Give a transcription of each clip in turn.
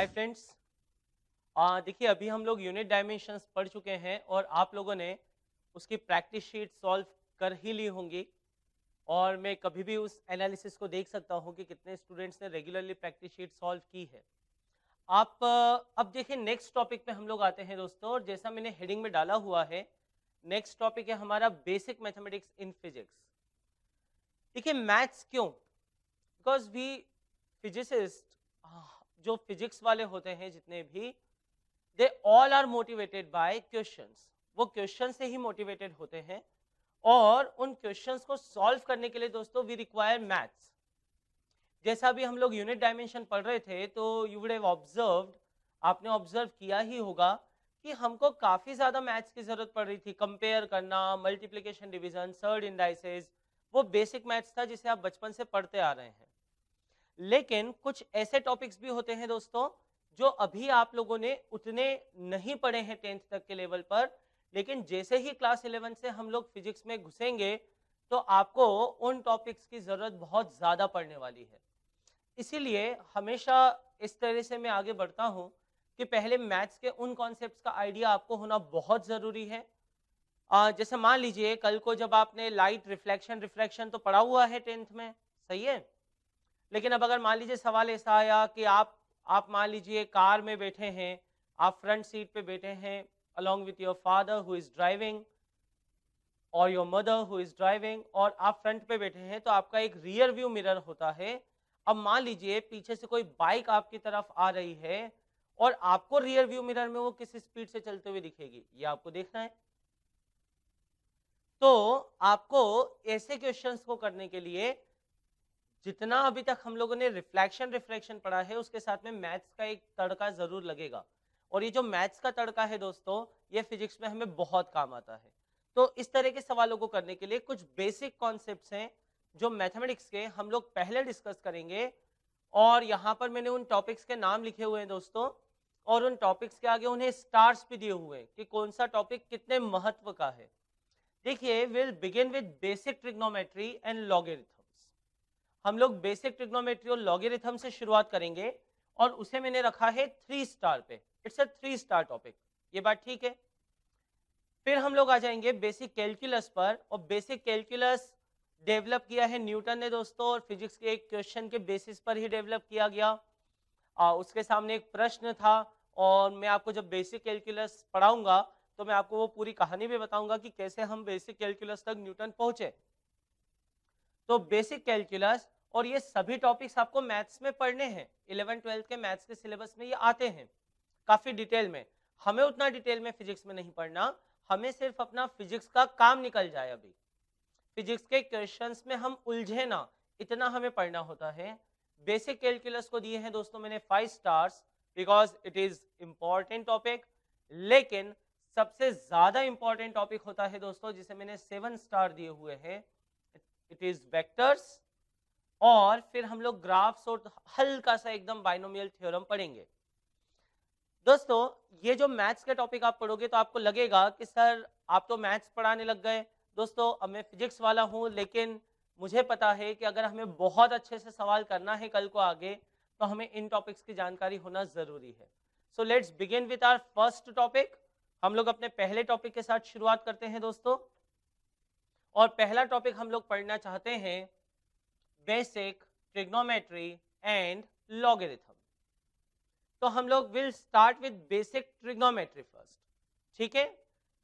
Hi friends. देखिए अभी हम लोग यूनिट डायमेंशंस पढ़ चुके हैं और आप लोगों ने उसकी प्रैक्टिस शीट सॉल्व कर ही ली होंगी। और मैं कभी भी उस एनालिसिस को देख सकता हूँ कि कितने स्टूडेंट्स ने रेगुलरली प्रैक्टिस शीट सॉल्व की है। आप अब देखिए नेक्स्ट टॉपिक पे हम लोग आते हैं दोस्तों, और जैसा मैंने हेडिंग में डाला हुआ है, नेक्स्ट टॉपिक है हमारा बेसिक मैथमेटिक्स इन फिजिक्स। देखिए मैथ्स क्यों? बिकॉज वी फिजिसिस्ट, जो फिजिक्स वाले होते हैं जितने भी, they all are motivated by questions. वो क्वेश्चन से ही मोटिवेटेड होते हैं, और उन क्वेश्चंस को सॉल्व करने के लिए दोस्तों वी रिक्वायर मैथ्स। जैसा भी हम लोग यूनिट डायमेंशन पढ़ रहे थे तो यू वुड हैव ऑब्जर्व्ड, आपने ऑब्जर्व किया ही होगा कि हमको काफी ज्यादा मैथ्स की जरूरत पड़ रही थी। कंपेयर करना, मल्टीप्लिकेशन, डिवीजन, सर्ड इंडाइसेस, वो बेसिक मैथ्स था जिसे आप बचपन से पढ़ते आ रहे हैं। लेकिन कुछ ऐसे टॉपिक्स भी होते हैं दोस्तों जो अभी आप लोगों ने उतने नहीं पढ़े हैं 10th तक के लेवल पर, लेकिन जैसे ही क्लास 11 से हम लोग फिजिक्स में घुसेंगे तो आपको उन टॉपिक्स की जरूरत बहुत ज्यादा पड़ने वाली है। इसीलिए हमेशा इस तरह से मैं आगे बढ़ता हूं कि पहले मैथ्स के उन कॉन्सेप्ट्स का आइडिया आपको होना बहुत जरूरी है। जैसे मान लीजिए कल को जब आपने लाइट रिफ्लेक्शन रिफ्रैक्शन तो पढ़ा हुआ है 10th में, सही है। लेकिन अब अगर मान लीजिए सवाल ऐसा आया कि आप मान लीजिए कार में बैठे हैं, आप फ्रंट सीट पे बैठे हैं along with your father who is driving और your mother who is driving, और आप फ्रंट पे बैठे हैं तो आपका एक रियर व्यू मिरर होता है। अब मान लीजिए पीछे से कोई बाइक आपकी तरफ आ रही है और आपको रियर व्यू मिरर में वो किस स्पीड से चलते हुए दिखेगी, ये आपको देखना है। तो आपको ऐसे क्वेश्चंस को करने के लिए जितना अभी तक हम लोगों ने रिफ्लेक्शन रिफ्रैक्शन पढ़ा है उसके साथ में मैथ्स का एक तड़का जरूर लगेगा। और ये जो मैथ्स का तड़का है दोस्तों, ये फिजिक्स में हमें बहुत काम आता है। तो इस तरह के सवालों को करने के लिए कुछ बेसिक कॉन्सेप्ट्स हैं जो मैथमेटिक्स के हम लोग पहले डिस्कस करेंगे। और यहाँ पर मैंने उन टॉपिक्स के नाम लिखे हुए हैं दोस्तों, और उन टॉपिक्स के आगे उन्हें स्टार्स भी दिए हुए हैं कि कौन सा टॉपिक कितने महत्व का है। देखिए will begin with basic trigonometry and logarithms. हम लोग बेसिक ट्रिग्नोमेट्री और लॉगरिथम से शुरुआत करेंगे, और उसे मैंने रखा है 3 स्टार पे। इट्स अ 3 स्टार टॉपिक, ये बात ठीक है। फिर हम लोग आ जाएंगे बेसिक कैलकुलस पर, और बेसिक कैलकुलस डेवलप किया है न्यूटन ने दोस्तों, और फिजिक्स के एक क्वेश्चन के बेसिस पर ही डेवलप किया गया। उसके सामने एक प्रश्न था, और मैं आपको जब बेसिक कैलकुलस पढ़ाऊंगा तो मैं आपको वो पूरी कहानी भी बताऊंगा कि कैसे हम बेसिक कैलकुलस तक न्यूटन पहुंचे। तो बेसिक कैलकुलस और ये सभी टॉपिक्स आपको मैथ्स में पढ़ने हैं। 11th-12th के मैथ्स के सिलेबस में ये आते हैं काफी डिटेल में। हमें उतना डिटेल में फिजिक्स में नहीं पढ़ना, हमें सिर्फ अपना फिजिक्स का काम निकल जाए। अभी फिजिक्स के क्वेश्चंस में हम उलझे ना, इतना हमें पढ़ना होता है। बेसिक कैलकुलस को दिए हैं दोस्तों मैंने 5 stars because it is important topic. लेकिन सबसे ज्यादा इंपॉर्टेंट टॉपिक होता है दोस्तों जिसे मैंने 7 स्टार दिए हुए हैं, इट इज वेक्टर्स। और फिर हम लोग ग्राफ्स और हल्का सा एकदम बाइनोमियल थ्योरम पढ़ेंगे। दोस्तों ये जो मैथ्स के टॉपिक आप पढ़ोगे तो आपको लगेगा कि सर आप तो मैथ्स पढ़ाने लग गए। दोस्तों अब मैं फिजिक्स वाला हूं, लेकिन मुझे पता है कि अगर हमें बहुत अच्छे से सवाल करना है कल को आगे, तो हमें इन टॉपिक्स की जानकारी होना जरूरी है। So let's begin with our first topic. हम लोग अपने पहले टॉपिक के साथ शुरुआत करते हैं दोस्तों, और पहला टॉपिक हम लोग पढ़ना चाहते हैं बेसिक ट्रिग्नोमेट्री एंड लॉगरिथम। तो हम लोग will start with basic trigonometry first, ठीक है।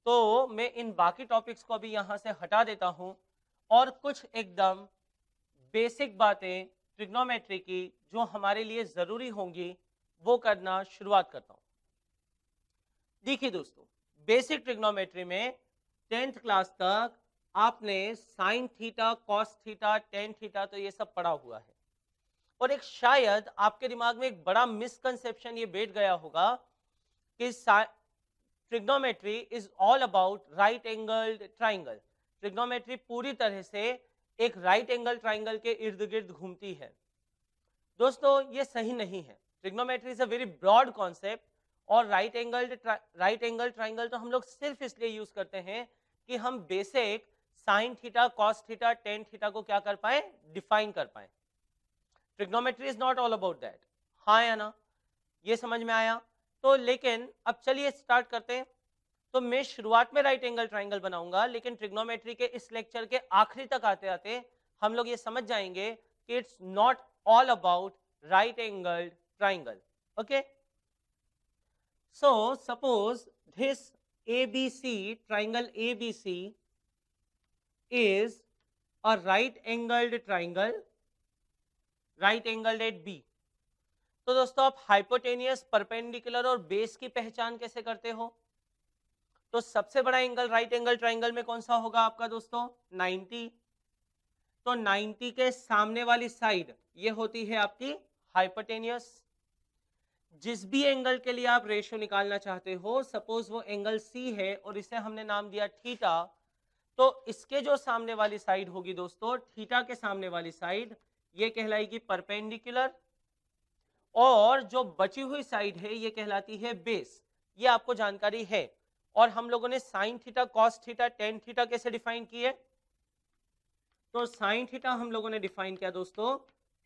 तो मैं इन बाकी टॉपिक्स को अभी यहां से हटा देता हूं, और कुछ एकदम बेसिक बातें ट्रिग्नोमेट्री की जो हमारे लिए जरूरी होंगी वो करना शुरुआत करता हूं। देखिए दोस्तों बेसिक ट्रिग्नोमेट्री में 10th क्लास तक आपने sine theta, cos theta, tan theta तो ये सब पढ़ा हुआ है। और एक शायद आपके दिमाग में एक बड़ा मिसकंसेप्शन ये बैठ गया होगा कि trigonometry is all about right angled triangle. Trigonometry पूरी तरह से एक राइट एंगल ट्राइंगल के इर्द गिर्द घूमती है। दोस्तों ये सही नहीं है। Trigonometry is a very broad concept, और राइट एंगल ट्राइंगल तो हम लोग सिर्फ इसलिए यूज करते हैं कि हम basic sine theta, cos theta, tan theta को क्या कर पाए, डिफाइन कर पाए। Trigonometry is not all about that, हाँ या ना? ये समझ में आया? तो लेकिन अब चलिए स्टार्ट करते हैं। तो मैं शुरुआत में राइट एंगल ट्राइंगल बनाऊंगा, लेकिन ट्रिग्नोमेट्री के इस लेक्चर के आखिरी तक आते आते हम लोग ये समझ जाएंगे कि it's not all about right angle triangle. Okay, so suppose this ABC, triangle ABC is a right angled triangle, right angled at B। तो दोस्तों आप हाइपोटेनियस, परपेंडिकुलर और बेस की पहचान कैसे करते हो? तो सबसे बड़ा एंगल राइट एंगल ट्राइंगल में कौन सा होगा आपका दोस्तों? 90। तो 90 के सामने वाली साइड ये होती है आपकी हाइपोटेनियस। जिस भी एंगल के लिए आप रेशियो निकालना चाहते हो, सपोज वो एंगल C है और इसे हमने नाम दिया थीटा, तो इसके जो सामने वाली साइड होगी दोस्तों, थीटा के सामने वाली साइड, ये कहलाएगी परपेंडिकुलर, और जो बची हुई साइड है ये कहलाती है बेस। ये आपको जानकारी है। और हम लोगों ने sine theta, cos theta, tan theta कैसे डिफाइन किए? तो साइन थीटा हम लोगों ने डिफाइन किया दोस्तों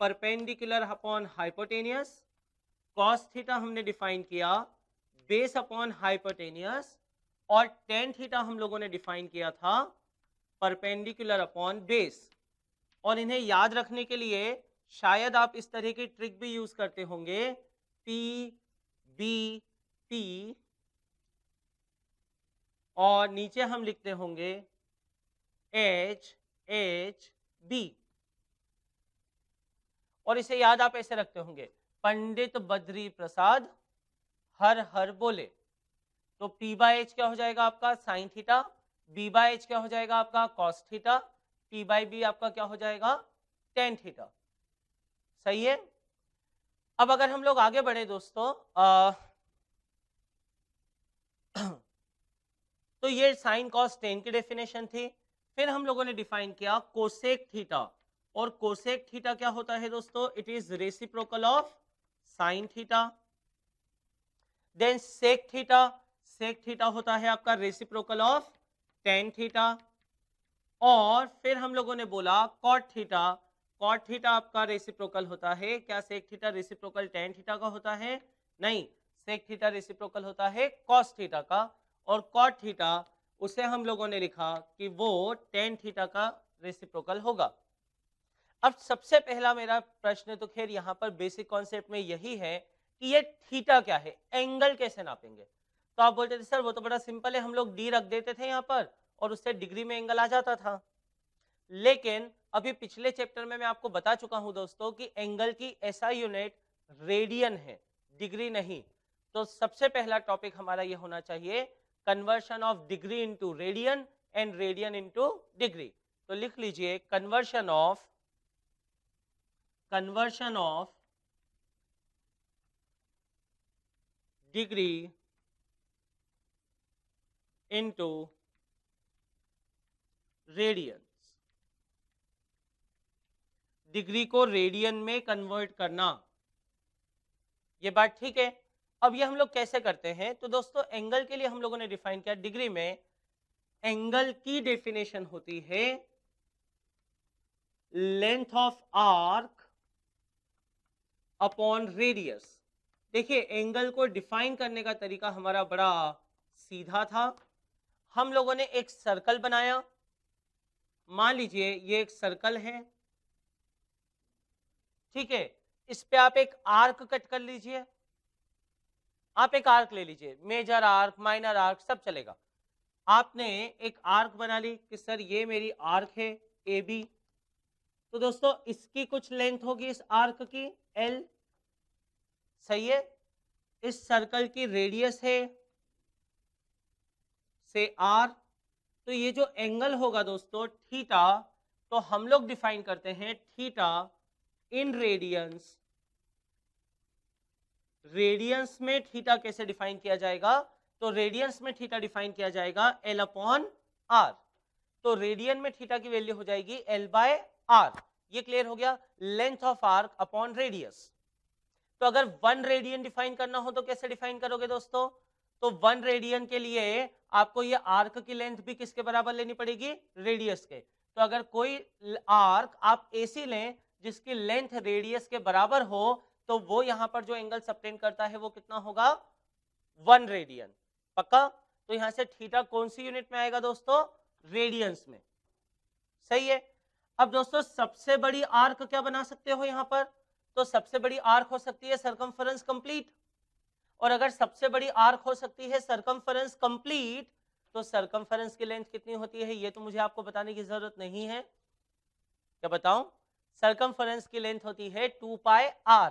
perpendicular upon hypotenuse, cos theta हमने डिफाइन किया बेस अपॉन हाइपोटेनियस, और टेन थीटा हम लोगों ने डिफाइन किया था परपेंडिकुलर अपॉन बेस। और इन्हें याद रखने के लिए शायद आप इस तरह की ट्रिक भी यूज करते होंगे, P B P, और नीचे हम लिखते होंगे H H B, और इसे याद आप ऐसे रखते होंगे, पंडित बद्री प्रसाद हर हर बोले। तो P बाय H क्या हो जाएगा आपका? Sine theta. B by H क्या हो जाएगा आपका? Cos theta. P by B आपका क्या हो जाएगा? Tan theta. सही है। अब अगर हम लोग आगे बढ़े दोस्तों, तो ये साइन कॉस टेन की डेफिनेशन थी। फिर हम लोगों ने डिफाइन किया कोसेक थीटा, और कोसेक थीटा क्या होता है दोस्तों? It is reciprocal of sine theta. Then sec theta, sec theta होता है आपका रेसिप्रोकल ऑफ टेन थीटा। और फिर हम लोगों ने बोला कॉट थीटा, कॉट थीटा आपका रेसिप्रोकल होता है, क्या sec theta reciprocal tan theta का होता है? नहीं, सेक थीटा रेसिप्रोकल होता है कॉस थीटा का, और कॉट थीटा उसे हम लोगों ने लिखा कि वो टेन थीटा का रेसिप्रोकल होगा। अब सबसे पहला मेरा प्रश्न तो खैर यहाँ पर बेसिक कॉन्सेप्ट में यही है कि ये थीटा क्या है, एंगल कैसे नापेंगे? तो आप बोलते थे सर वो तो बड़ा सिंपल है, हम लोग डी रख देते थे यहाँ पर और उससे डिग्री में एंगल आ जाता था। लेकिन अभी पिछले चैप्टर में मैं आपको बता चुका हूं दोस्तों कि एंगल की ऐसा यूनिट रेडियन है, डिग्री नहीं। तो सबसे पहला टॉपिक हमारा ये होना चाहिए conversion of degree into radian and radian into degree. तो लिख लीजिए conversion of degree into radian, degree को रेडियन में कन्वर्ट करना। ये बात ठीक है। अब ये हम लोग कैसे करते हैं? तो दोस्तों एंगल के लिए हम लोगों ने डिफाइन किया, डिग्री में एंगल की डेफिनेशन होती है length of arc upon radius. देखिए एंगल को डिफाइन करने का तरीका हमारा बड़ा सीधा था। हम लोगों ने एक सर्कल बनाया, मान लीजिए ये एक सर्कल है, ठीक है, इस पे आप एक आर्क कट कर लीजिए। आप एक आर्क ले लीजिए, मेजर आर्क, माइनर आर्क, सब चलेगा। आपने एक आर्क बना ली कि सर ये मेरी आर्क है ए बी। तो दोस्तों इसकी कुछ लेंथ होगी इस आर्क की L, सही है। इस सर्कल की रेडियस है से R। तो ये जो एंगल होगा दोस्तों थीटा, तो हम लोग डिफाइन करते हैं थीटा इन रेडियंस। रेडियंस में थीटा कैसे डिफाइन किया जाएगा? तो रेडियंस में थीटा डिफाइन किया जाएगा L अपॉन R। तो रेडियन में थीटा की वैल्यू हो जाएगी L बाय R। ये क्लियर हो गया, length of arc upon radius. तो अगर 1 रेडियन डिफाइन करना हो तो कैसे डिफाइन करोगे दोस्तों? तो 1 रेडियन के लिए आपको ये आर्क की लेंथ भी किसके बराबर लेनी पड़ेगी? रेडियस के। तो अगर कोई आर्क आप ऐसी लें जिसकी लेंथ रेडियस के बराबर हो, तो वो यहां पर जो एंगल सबटेंड करता है वो कितना होगा 1 रेडियन। पक्का? तो यहां से थीटा कौन सी यूनिट में आएगा दोस्तों? रेडियंस में। सही है। अब दोस्तों सबसे बड़ी आर्क क्या बना सकते हो यहां पर? तो सबसे बड़ी आर्क हो सकती है सर्कमफरेंस कंप्लीट। और अगर सबसे बड़ी आर्क हो सकती है सर्कमफरेंस कंप्लीट, तो सर्कमफरेंस की लेंथ कितनी होती है ये तो मुझे आपको बताने की जरूरत नहीं है। क्या बताऊं? सर्कमफरेंस की लेंथ होती है 2 पाई आर।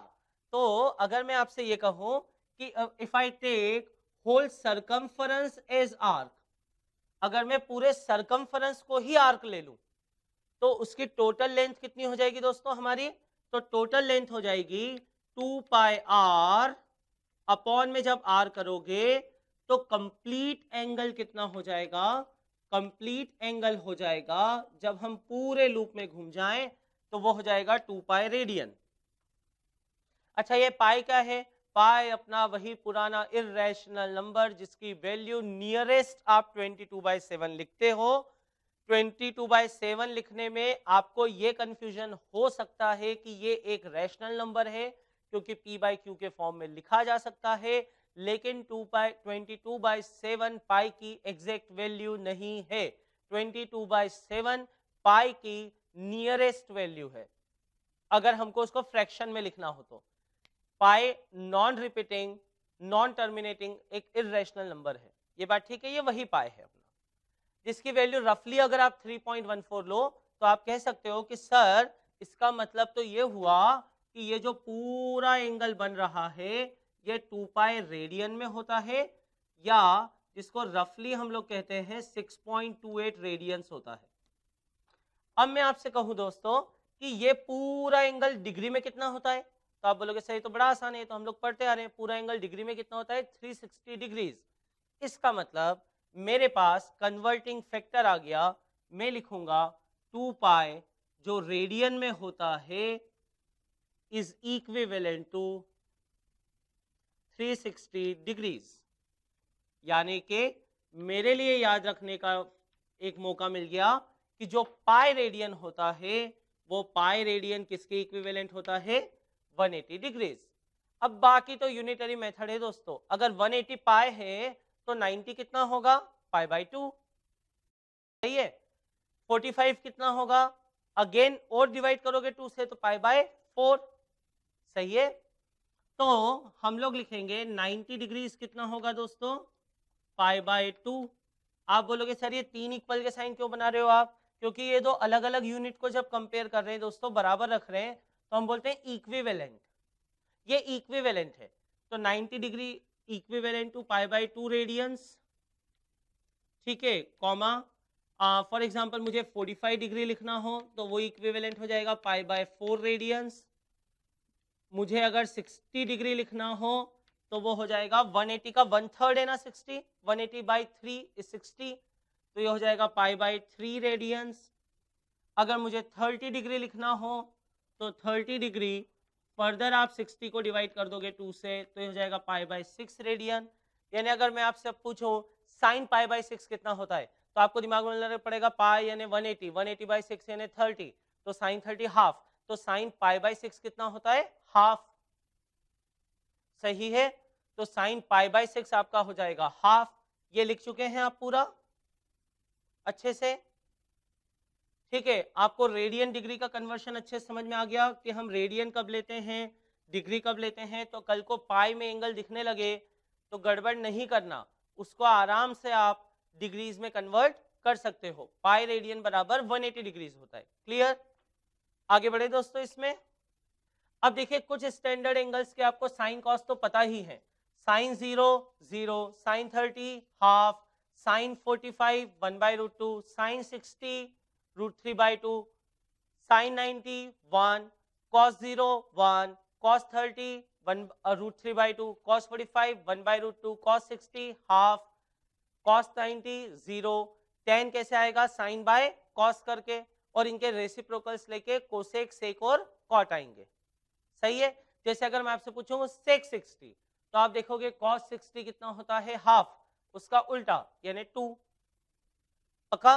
तो अगर मैं आपसे ये कहूं कि if I take whole circumference as arc, अगर मैं पूरे सर्कमफरेंस को ही आर्क ले लूं तो उसकी टोटल लेंथ कितनी हो जाएगी दोस्तों हमारी? तो टोटल लेंथ हो जाएगी 2 पाई आर अपॉन में जब आर करोगे तो कंप्लीट एंगल कितना हो जाएगा? कंप्लीट एंगल हो जाएगा जब हम पूरे लूप में घूम जाएं तो वो हो जाएगा 2 पाई रेडियन। अच्छा ये पाई क्या है? पाई अपना वही पुराना इर्रेशनल नंबर जिसकी वैल्यू नियरेस्ट आप 22/7 लिखते हो। 22/7 लिखने में आपको ये कंफ्यूजन हो सकता है कि ये एक रैशनल नंबर है क्योंकि p/q के फॉर्म में लिखा जा सकता है, लेकिन 22/7 पाई की एग्जैक्ट वैल्यू नहीं है। 22/7 पाई की नियरेस्ट वैल्यू है अगर हमको उसको फ्रैक्शन में लिखना हो तो। पाई नॉन रिपीटिंग नॉन टर्मिनेटिंग एक इर्रेशनल नंबर है, ये बात ठीक है, ये वही पाई है अपना जिसकी वैल्यू रफली अगर आप 3.14 लो तो आप कह सकते हो कि सर इसका मतलब तो ये हुआ कि ये जो पूरा एंगल बन रहा है ये 2 पाई रेडियन में होता है, या जिसको रफली हम लोग कहते हैं 6.28 रेडियंस होता है। अब मैं आपसे कहूं दोस्तों कि ये पूरा एंगल डिग्री में कितना होता है, तो आप बोलोगे सही तो बड़ा आसान है, तो हम लोग पढ़ते आ रहे हैं पूरा एंगल डिग्री में कितना होता है 360 डिग्रीज। इसका मतलब मेरे पास कन्वर्टिंग फैक्टर आ गया, मैं लिखूंगा 2 पाई जो रेडियन में होता है इज इक्विवेलेंट टू 360 डिग्रीज। यानी कि मेरे लिए याद रखने का एक मौका मिल गया कि जो पाई रेडियन होता है वो पाई रेडियन किसके इक्विवेलेंट होता है 180 डिग्रीज। अब बाकी तो यूनिटरी मेथड है दोस्तों, अगर 180 पाई है तो 90 कितना होगा π/2। सही है। 45 कितना होगा, अगेन और डिवाइड करोगे 2 से तो π/4। सही है। तो हम लोग लिखेंगे 90 डिग्रीज कितना होगा दोस्तों π/2। आप बोलोगे सर ये 3 इक्वल के साइन क्यों बना रहे हो आप? क्योंकि ये दो अलग अलग यूनिट को जब कंपेयर कर रहे हैं दोस्तों, बराबर रख रहे हैं, तो हम बोलते हैं इक्विवेलेंट। ये इक्विवेलेंट है, तो 90 डिग्री इक्विवेलेंट टू π/2 रेडियंस। ठीक है, कॉमा फॉर एग्जांपल मुझे 45 डिग्री लिखना हो तो वो इक्विवेलेंट हो जाएगा π/4 रेडियंस। मुझे अगर 60 डिग्री लिखना हो तो वो हो जाएगा 180 का 1/3 है ना 60, 180/3 इज 60, तो ये हो जाएगा π/3 रेडियंस। अगर मुझे 30 डिग्री लिखना हो तो 30 डिग्री फर्दर आप 60 को डिवाइड कर दोगे 2 से तो ये हो जाएगा π/6 रेडियन। यानी अगर मैं आपसे अब पूछूं साइन π/6 कितना होता है तो आपको दिमाग में लेना पड़ेगा पाई यानी 180, 180/6 यानी 30, तो साइन 30 हाफ, तो साइन π/6 कितना होता है हाफ। सही है, तो साइन π/6 आपका हो जाएगा हाफ। ये लिख चुके हैं आप पूरा अच्छे से? ठीक है, आपको रेडियन डिग्री का कन्वर्शन अच्छे से समझ में आ गया कि हम रेडियन कब लेते हैं, डिग्री कब लेते हैं। तो कल को पाई में एंगल दिखने लगे तो गड़बड़ नहीं करना, उसको आराम से आप डिग्रीज में कन्वर्ट कर सकते हो। पाई रेडियन बराबर 180 डिग्रीज होता है। क्लियर? आगे बढ़े दोस्तों इसमें। अब देखिए कुछ स्टैंडर्ड एंगल्स के आपको साइन कॉस तो पता ही है। Sine 0 0, sine 30 half, sine 45 1/√2, sine 60 √3/2, sine 90 1, cos 0 1, cos 30 √3/2, cos 45 1/√2, cos 60 half, cos 90 0, tan कैसे आएगा साइन बाय कॉस करके, और इनके रेसिप्रोकल्स लेके कोसेक सेक और कॉट आएंगे। सही है। जैसे अगर मैं आपसे पूछूं सेक 60 तो आप देखोगे cos 60 कितना होता है हाफ, उसका उल्टा यानी 2। पक्का?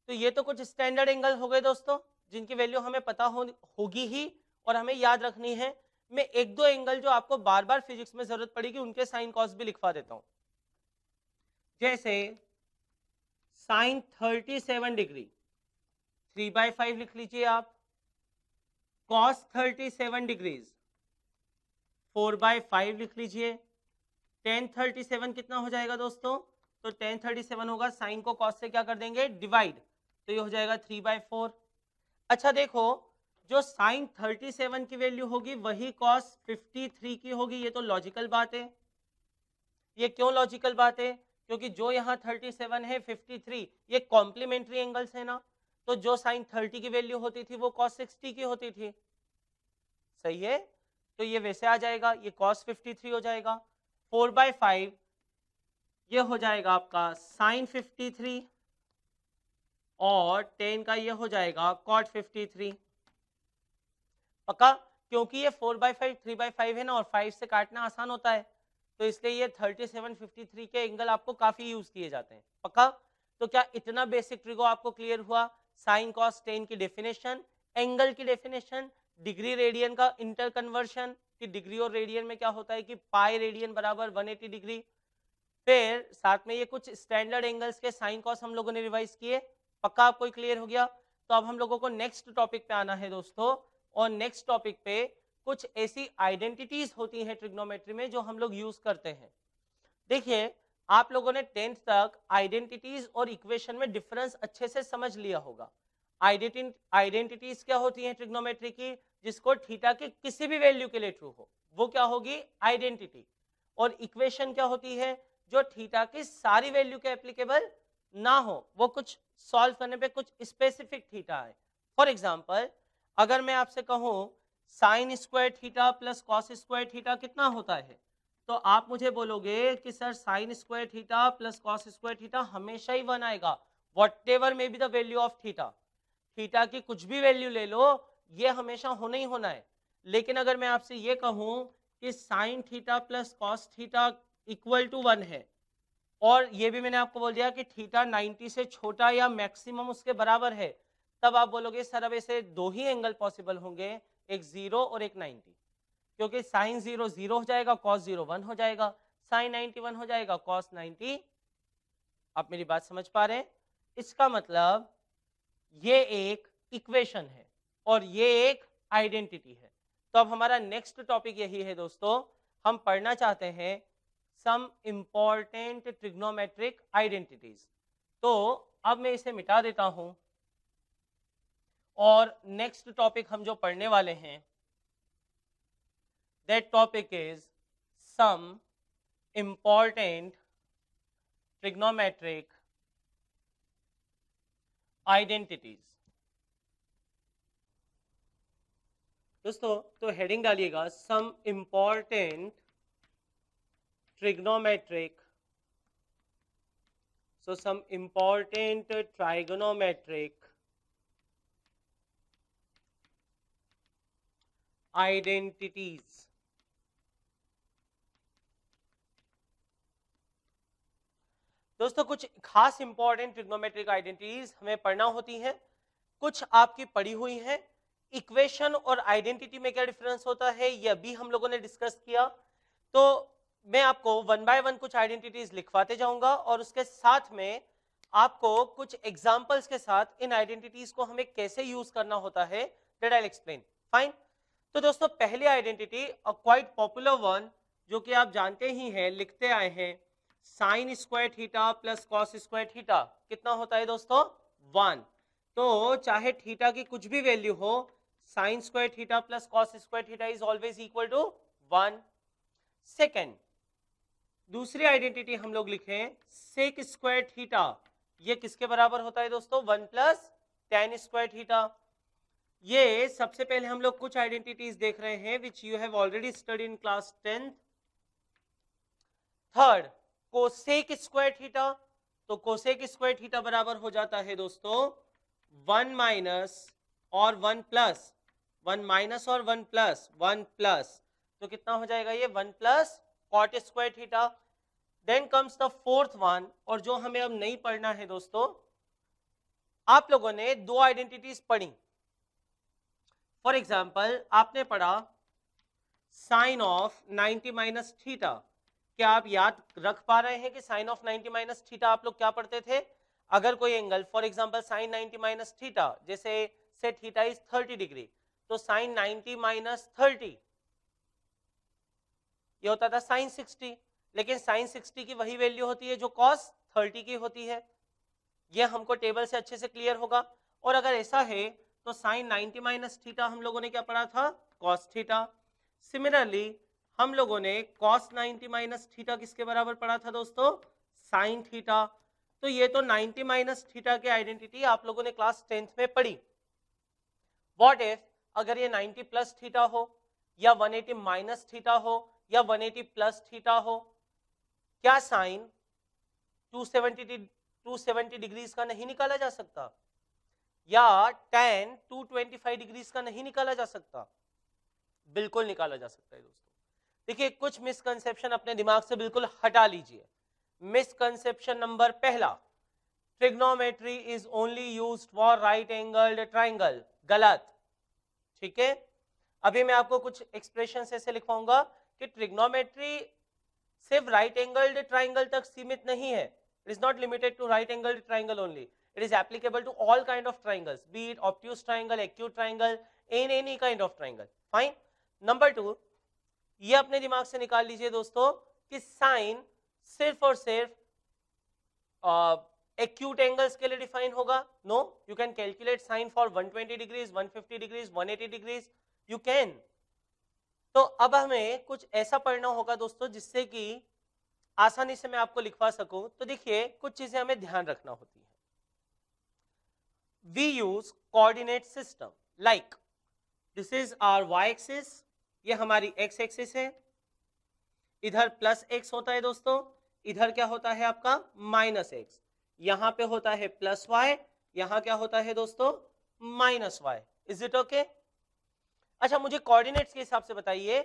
तो ये तो कुछ स्टैंडर्ड एंगल हो गए दोस्तों जिनकी वैल्यू हमें पता होगी ही और हमें याद रखनी है। मैं एक दो एंगल जो आपको बार बार फिजिक्स में जरूरत पड़ेगी उनके साइन कॉस भी लिखवा देता हूं। जैसे साइन 37 डिग्री 3/5 लिख लीजिए आप, कॉस 37 डिग्रीज 4/5 लिख लीजिए। tan 37 कितना हो जाएगा दोस्तों? तो tan 37 होगा, साइन को कॉस से क्या कर देंगे, डिवाइड, तो ये हो जाएगा 3/4। अच्छा देखो, जो साइन 37 की वैल्यू होगी वही कॉस 53 की होगी, ये तो लॉजिकल बात है। ये क्यों लॉजिकल बात है? क्योंकि जो यहाँ 37 है 53 ये कॉम्प्लीमेंट्री एंगल्स है ना, तो जो साइन 30 की वैल्यू होती थी वो कॉस 60 की होती थी, सही है? तो ये वैसे आ जाएगा, ये कॉस 53 हो जाएगा। 4/5 ये हो जाएगा आपका साइन 53 और 10 का ये हो जाएगा कॉट 53। पक्का? क्योंकि ये 4/5 3/5 है ना, और 5 से काटना आसान होता है, तो इसलिए ये 37 53 के एंगल आपको काफी यूज किए जाते हैं। पक्का? तो क्या इतना बेसिक ट्रिगो आपको क्लियर हुआ? साइन कॉस टेन की डेफिनेशन, एंगल की डेफिनेशन, डिग्री रेडियन का इंटर कन्वर्शन कि डिग्री और रेडियन में क्या होता है कि पाई रेडियन बराबर 180 डिग्री। फिर साथ में ये कुछ स्टैंडर्ड एंगल्स के साइन कॉस हम लोगों ने रिवाइज किए। पक्का आपको क्लियर हो गया? तो अब हम लोगों को नेक्स्ट टॉपिक पे आना है दोस्तों, और नेक्स्ट टॉपिक पे कुछ ऐसी आइडेंटिटीज होती हैं ट्रिग्नोमेट्री में जो हम लोग यूज करते हैं। देखिए, आप लोगों ने 10th तक आइडेंटिटीज और इक्वेशन में डिफरेंस अच्छे से समझ लिया होगा। आइडेंटिटीज क्या होती हैं ट्रिग्नोमेट्री की? जिसको थीटा की किसी भी वैल्यू के लिए ट्रू हो वो क्या होगी, आइडेंटिटी। और इक्वेशन क्या होती है? जो थीटा की सारी वैल्यू के एप्लीकेबल ना हो, वो कुछ सॉल्व करने पे कुछ स्पेसिफिक थीटा है। फॉर एग्जाम्पल, अगर मैं आपसे कहूं sign square theta plus cos square theta कितना होता है, तो आप मुझे बोलोगे कि sir sign square theta plus cos square theta हमेशा ही 1 आएगा, what ever may be the value of theta. Theta की कुछ भी वैल्यू ले लो, ये हमेशा होना ही होना है। लेकिन अगर मैं आपसे ये कहूं कि sine theta plus cos theta equal to 1 है, और ये भी मैंने आपको बोल दिया कि थीटा 90 से छोटा या मैक्सिमम उसके बराबर है, तब आप बोलोगे सर अब ऐसे दो ही एंगल पॉसिबल होंगे, एक 0 और एक 90, क्योंकि साइन 0 0 हो जाएगा, कॉस 0 1 हो जाएगा, साइन 90 1 हो जाएगा, कॉस 90। आप मेरी बात समझ पा रहे हैं? इसका मतलब ये एक इक्वेशन है और ये एक आइडेंटिटी है। तो अब हमारा नेक्स्ट टॉपिक यही है दोस्तों, हम पढ़ना चाहते हैं सम इंपॉर्टेंट ट्रिग्नोमेट्रिक आइडेंटिटीज। तो अब मैं इसे मिटा देता हूं, और नेक्स्ट टॉपिक हम जो पढ़ने वाले हैं that topic is some important trigonometric identities। दोस्तों तो हेडिंग डालिएगा some important trigonometric, so some important trigonometric identities। दोस्तों कुछ खास इंपॉर्टेंट ट्रिग्नोमेट्रिक आइडेंटिटीज हमें पढ़ना होती हैं, कुछ आपकी पढ़ी हुई हैं। इक्वेशन और आइडेंटिटी में क्या डिफरेंस होता है यह भी हम लोगों ने डिस्कस किया। तो मैं आपको 1 बाय 1 कुछ आइडेंटिटीज लिखवाते जाऊंगा, और उसके साथ में आपको कुछ एग्जांपल्स के साथ इन आइडेंटिटीज को हमें कैसे यूज करना होता है that I will explain. Fine. तो दोस्तों पहली आइडेंटिटी अ क्वाइट पॉपुलर वन, जो कि आप जानते ही हैं, लिखते आए हैं, sign square theta plus cos square theta कितना होता है दोस्तों, 1। तो चाहे थीटा की कुछ भी वैल्यू हो, sine square theta plus cos square theta is always equal to 1। Second, दूसरी आइडेंटिटी हम लोग लिखें सेक स्क्वायर थीटा, ये किसके बराबर होता है दोस्तों, 1 प्लस tan स्क्वायर थीटा। ये सबसे पहले हम लोग कुछ आइडेंटिटीज देख रहे हैं which you have already study in class 10th। Third, cosec square theta, तो कोसेक स्क्वायर थीटा बराबर हो जाता है दोस्तों 1 माइनस और 1 प्लस, 1 माइनस और 1 प्लस, 1 प्लस, तो कितना हो जाएगा ये 1 plus cot square theta. Then comes the fourth one, और जो हमें अब नहीं पढ़ना है दोस्तों, आप लोगों ने दो आइडेंटिटीज पढ़ी। फॉर एग्जाम्पल आपने पढ़ा साइन ऑफ 90 माइनस थीटा। क्या आप याद रख पा रहे हैं कि साइन ऑफ 90 माइनस थीटा आप लोग क्या पढ़ते थे? अगर कोई angle for example sine 90 minus theta, जैसे से थीटा इज 30 डिग्री, तो साइन 90 माइनस 30 ये होता था साइन 60, लेकिन साइन 60 की वही वैल्यू होती है जो कॉस 30 की होती है। ये हमको टेबल से अच्छे से क्लियर होगा। और अगर ऐसा है तो साइन 90 माइनस थीटा हम लोगों ने क्या पढ़ा था? Cos theta. सिमिलरली हम लोगों ने कॉस 90 माइनस थीटा किसके बराबर पढ़ा था दोस्तों? Sine theta. तो ये तो 90 माइनस थीटा की आइडेंटिटी आप लोगों ने क्लास 10th में पढ़ी। व्हाट इफ अगर ये 90 प्लस थीटा हो, या 180 माइनस थीटा हो, या 180 प्लस थीटा हो, क्या साइन 270 डिग्रीज का नहीं निकाला जा सकता? या tan 225 डिग्रीज का नहीं निकाला जा सकता? बिल्कुल निकाला जा सकता है दोस्तों। देखिए, कुछ मिसकंसेप्शन अपने दिमाग से बिल्कुल हटा लीजिए। मिसकंसेप्शन नंबर पहला, trigonometry is only used for right angled triangle. गलत। ठीक है, अभी मैं आपको कुछ एक्सप्रेशन ऐसे लिखवाऊंगा कि ट्रिग्नोमेट्री सिर्फ राइट एंगल्ड ट्राइंगल तक सीमित नहीं है। It is not limited to right angled triangle only, it is applicable to all kind of triangles, be it obtuse triangle, acute triangle, in any kind of triangle. Fine. Number 2, ये अपने दिमाग से निकाल लीजिए दोस्तों कि साइन सिर्फ और सिर्फ एक्यूट एंगल्स के लिए डिफाइन होगा। No, you can calculate sine for 120 degrees, 150 degrees, 180 degrees, you can. तो अब हमें कुछ ऐसा पढ़ना होगा दोस्तों जिससे कि आसानी से मैं आपको लिखवा सकूं। तो देखिए, कुछ चीजें हमें ध्यान रखना होती है। We use coordinate system like this is our y axis, ये हमारी x एक्सिस है, इधर प्लस x होता है दोस्तों, इधर क्या होता है आपका माइनस x, यहां पे होता है प्लस y, यहां क्या होता है दोस्तों minus y। Is it okay? अच्छा, मुझे कोऑर्डिनेट्स के हिसाब से बताइए,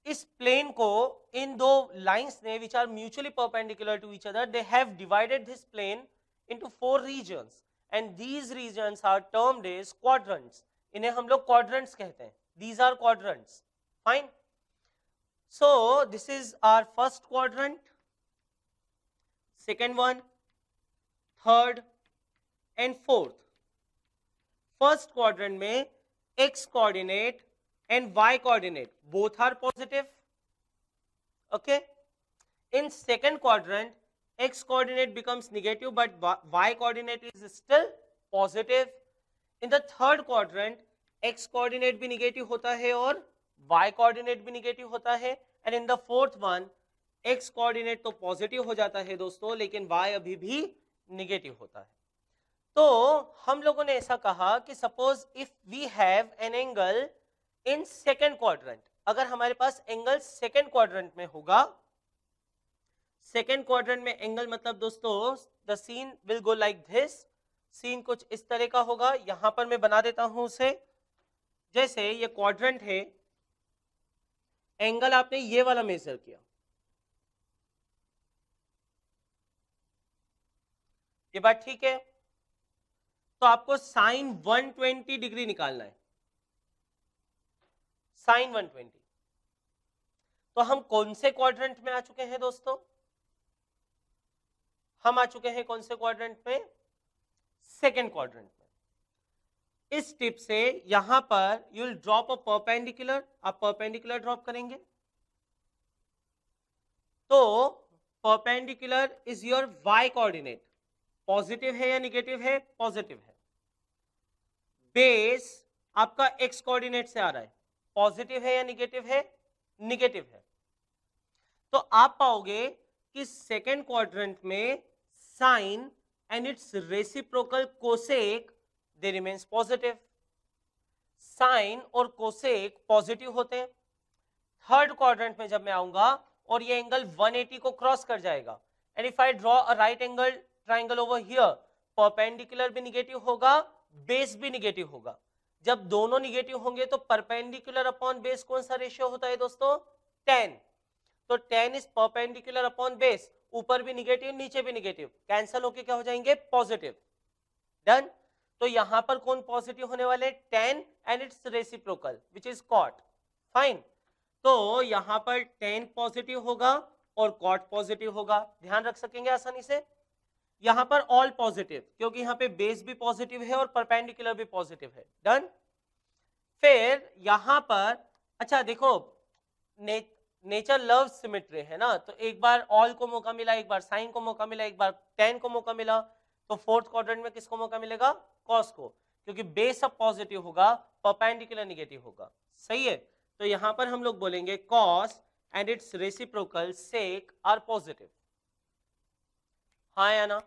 इस प्लेन को इन दो लाइंस ने which are mutually perpendicular to each other, they have divided this plane into 4 regions and these regions are termed as quadrants. इन्हें हम लोग क्वाड्रेंट्स कहते हैं। These are quadrants. Fine. So this is our first quadrant, second one, third and fourth. First quadrant में x coordinate and y coordinate both are positive. Okay, in second quadrant x coordinate becomes negative but y coordinate is still positive. In the third quadrant x coordinate भी negative होता है और y coordinate भी negative होता है, and in the fourth one x coordinate तो positive हो जाता है दोस्तों, लेकिन y अभी भी negative होता है। तो हम लोगों ने ऐसा कहा कि suppose if we have an angle in second quadrant, अगर हमारे पास एंगल सेकेंड क्वाड्रेंट में होगा, सेकेंड क्वाड्रेंट में एंगल मतलब दोस्तों the scene will go like this, scene कुछ इस तरह का होगा। यहां पर मैं बना देता हूं उसे, जैसे ये क्वाड्रेंट है, एंगल आपने ये वाला मेजर किया, ये बात ठीक है? तो आपको साइन 120 डिग्री निकालना है, साइन 120। तो हम कौन से क्वाड्रेंट में आ चुके हैं दोस्तों? हम आ चुके हैं कौन से क्वाड्रेंट में? सेकेंड क्वाड्रेंट में। इस टिप से यहां पर you will drop a perpendicular, आप परपेंडिकुलर ड्रॉप करेंगे, तो perpendicular is your y coordinate. Positive है या निगेटिव है? पॉजिटिव है। बेस आपका x कोऑर्डिनेट से आ रहा है, पॉजिटिव है या निगेटिव है? निगेटिव है। तो आप पाओगे कि सेकेंड क्वाड्रेंट में sine and its reciprocal cosec they remains positive. Sine और कोसेक पॉजिटिव होते हैं। थर्ड क्वाड्रेंट में जब मैं आऊंगा और ये एंगल 180 को क्रॉस कर जाएगा, and if I draw a right angle triangle over here, perpendicular भी निगेटिव होगा, बेस भी निगेटिव होगा। जब दोनों निगेटिव होंगे तो परपेंडिकुलर अपॉन बेस कौन सा रेशियो होता है दोस्तों? 10। तो 10 इज परपेंडिकुलर अपॉन बेस, ऊपर भी निगेटिव नीचे भी निगेटिव, कैंसल होके क्या हो जाएंगे? पॉजिटिव। डन। तो यहां पर कौन पॉजिटिव होने वाले? 10 and its reciprocal which is cot. Fine. तो यहां पर tan पॉजिटिव होगा और cot पॉजिटिव होगा, ध्यान रख सकेंगे आसानी से। यहां पर ऑल पॉजिटिव, क्योंकि यहां पे बेस भी पॉजिटिव है और परपेंडिकुलर भी पॉजिटिव है, डन। फिर यहां पर अच्छा देखो, नेचर लव सिमेट्री है ना, तो एक बार ऑल को मौका मिला, एक बार साइन को मौका मिला, एक बार tan को मौका मिला, तो फोर्थ क्वाड्रेंट में किसको मौका मिलेगा? cos को, क्योंकि बेस अब पॉजिटिव होगा, परपेंडिकुलर नेगेटिव होगा, सही है। तो यहां पर हम लोग बोलेंगे cos and its reciprocal sec are positive, हाँ या ना।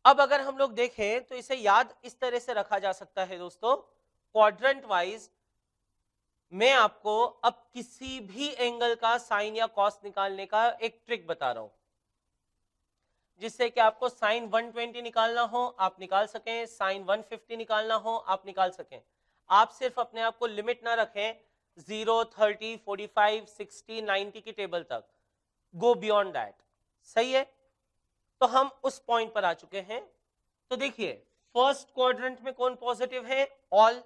अब अगर हम लोग देखें तो इसे याद इस तरह से रखा जा सकता है दोस्तों, क्वाड्रेंट वाइज मैं आपको अब किसी भी एंगल का साइन या कॉस निकालने का एक ट्रिक बता रहा हूं, जिससे कि आपको साइन 120 निकालना हो आप निकाल सकें, साइन 150 निकालना हो आप निकाल सकें। आप सिर्फ अपने आप को लिमिट ना रखें 0, 30, 45, 60, 90 की टेबल तक, गो बियॉन्ड दैट, सही है। तो हम उस पॉइंट पर आ चुके हैं। तो देखिए, फर्स्ट क्वाड्रेंट में कौन पॉजिटिव है? ऑल।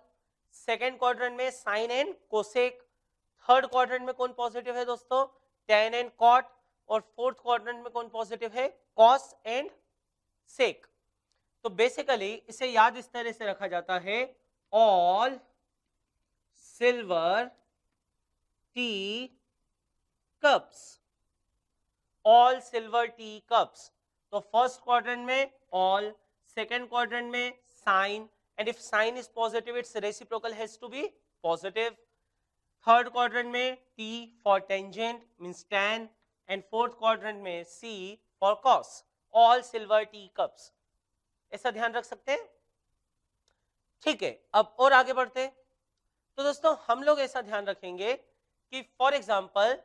सेकेंड क्वाड्रेंट में sine and cosec. Third quadrant में कौन पॉजिटिव है दोस्तों? tan and cot. और फोर्थ क्वाड्रेंट में कौन पॉजिटिव है? Cos and sec. तो बेसिकली इसे याद इस तरह से रखा जाता है, all silver tea cups, all silver tea cups. तो फर्स्ट क्वाड्रेंट में ऑल, सेकेंड क्वाड्रेंट में sine, and if sine is positive its reciprocal has to be positive. Third quadrant में T for tangent means tan, and fourth quadrant में C for cos, all silver tea cups. ऐसा ध्यान रख सकते हैं, ठीक है। अब और आगे बढ़ते हैं। तो दोस्तों हम लोग ऐसा ध्यान रखेंगे कि for example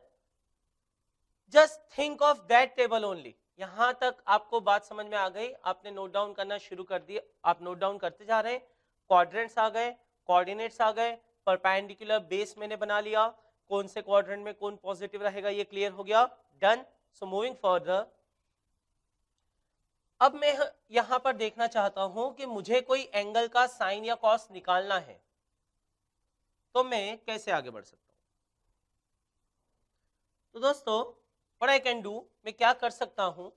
just think of that table only. यहां तक आपको बात समझ में आ गई, आपने नोट डाउन करना शुरू कर दिया, आप नोट डाउन करते जा रहे हैं। क्वाड्रेंट्स आ गए, कोऑर्डिनेट्स आ गए, परपेंडिकुलर बेस मैंने बना लिया, कौन से क्वाड्रेंट में कौन पॉजिटिव रहेगा ये क्लियर हो गया, डन। सो मूविंग फर्दर, अब मैं यहां पर देखना चाहता हूं कि मुझे कोई एंगल का साइन या कॉस निकालना है, तो मैं कैसे आगे बढ़ सकता हूं? तो दोस्तों व्हाट आई कैन डू, मैं क्या कर सकता हूं,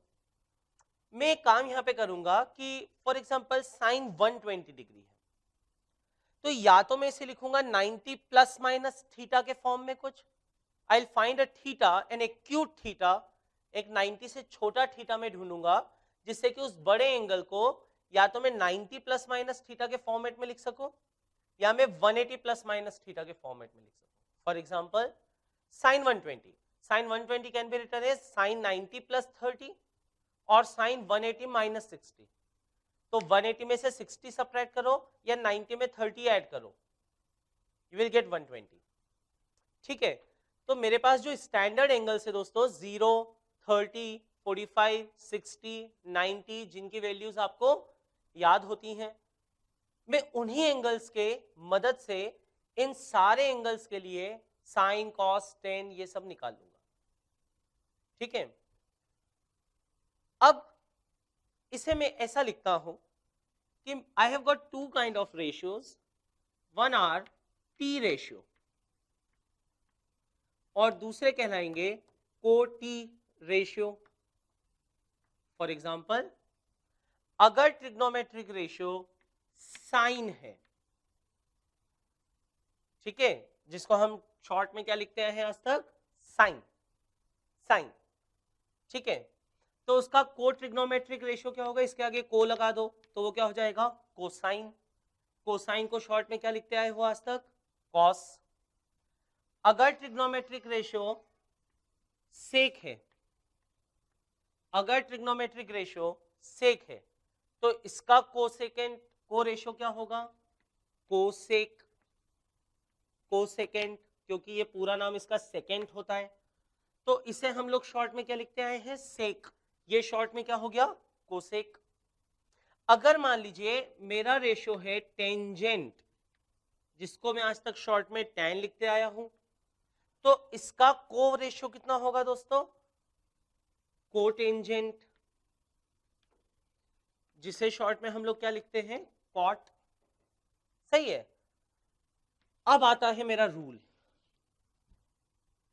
मैं एक काम यहां पे करूंगा कि फॉर एग्जांपल साइन 120 डिग्री है, तो या तो मैं इसे लिखूंगा 90 प्लस माइनस थीटा के फॉर्म में कुछ, I will find a theta an acute theta, एक 90 से छोटा थीटा में ढूंढूंगा, जिससे कि उस बड़े एंगल को या तो मैं 90 प्लस माइनस थीटा के फॉर्मेट में लिख सकूं, या मैं 180 प्लस माइनस थीटा के फॉर्मेट में लिख सकूं। For example sine 120, sine 120 can be written as sine 90 plus 30 और साइन 180 माइनस 60। तो 180 में से 60 सब्ट्रैक्ट करो या 90 में 30 ऐड करो, यू विल गेट 120, ठीक है। तो मेरे पास जो स्टैंडर्ड एंगल्स है दोस्तों 0, 30, 45, 60, 90, जिनकी वैल्यूज आपको याद होती हैं, मैं उन्हीं एंगल्स के मदद से इन सारे एंगल्स के लिए साइन, कॉस, टेन ये सब निकाल लूंगा, ठीक है। अब इसे मैं ऐसा लिखता हूं कि I have got two kind of ratios, one are T ratio और दूसरे कहलाएंगे co T ratio. For example अगर ट्रिग्नोमेट्रिक रेशियो साइन है, ठीक है, जिसको हम शॉर्ट में क्या लिखते हैं आज तक, साइन, साइन, ठीक है। तो उसका को ट्रिग्नोमेट्रिक रेशियो क्या होगा, इसके आगे को लगा दो तो वो क्या हो जाएगा, कोसाइन। कोसाइन को शॉर्ट में क्या लिखते आए हो आज तक, कॉस। अगर ट्रिग्नोमेट्रिक रेशियो सेक है, अगर ट्रिग्नोमेट्रिक रेशियो सेक है, तो इसका कोसेकेंट को रेशियो क्या होगा, कोसेक, कोसेकेंट, क्योंकि ये पूरा नाम इसका सेकेंट होता है, तो इसे हम लोग शॉर्ट में क्या लिखते आए हैं, सेक। ये शॉर्ट में क्या हो गया, कोसेक। अगर मान लीजिए मेरा रेशियो है टेंजेंट, जिसको मैं आज तक शॉर्ट में tan लिखते आया हूं, तो इसका को रेशियो कितना होगा दोस्तों, कोटेंजेंट, जिसे शॉर्ट में हम लोग क्या लिखते हैं, कॉट, सही है। अब आता है मेरा rule,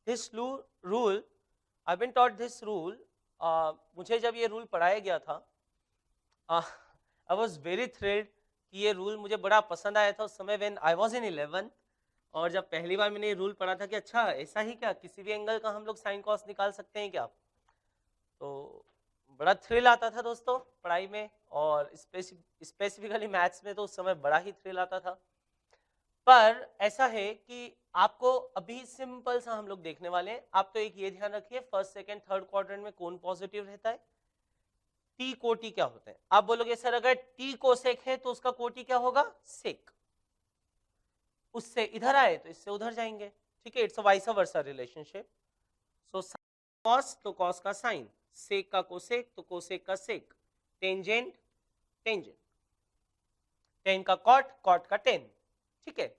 this rule, I been taught this rule, मुझे जब ये रूल पढ़ाया गया था, आई वॉज वेरी थ्रिल्ड कि ये रूल मुझे बड़ा पसंद आया था उस समय when I was in 11th। और जब पहली बार मैंने ये रूल पढ़ा था कि अच्छा ऐसा ही क्या, किसी भी एंगल का हम लोग साइन कॉस निकाल सकते हैं क्या, तो बड़ा थ्रिल आता था दोस्तों पढ़ाई में, और स्पेसिफिकली मैथ्स में तो उस समय बड़ा ही थ्रिल आता था। पर ऐसा है कि आपको अभी सिंपल सा हम लोग देखने वाले हैं। आप तो एक ये ध्यान रखिए, फर्स्ट सेकंड थर्ड क्वाड्रेंट में कौन पॉजिटिव रहता है, टी कोटि क्या होते हैं। आप बोलोगे सर अगर टी कोसेक है तो उसका कोटि क्या होगा, सेक, उससे इधर आए तो इससे उधर जाएंगे, ठीक है, it's a vice versa relationship. So cos तो कॉस का साइन, सेक का कोसेक तो कोसेक का सेक, टेंजेंट टेंजेंट, टेन का कॉट, कॉट का टेन, ठीक है।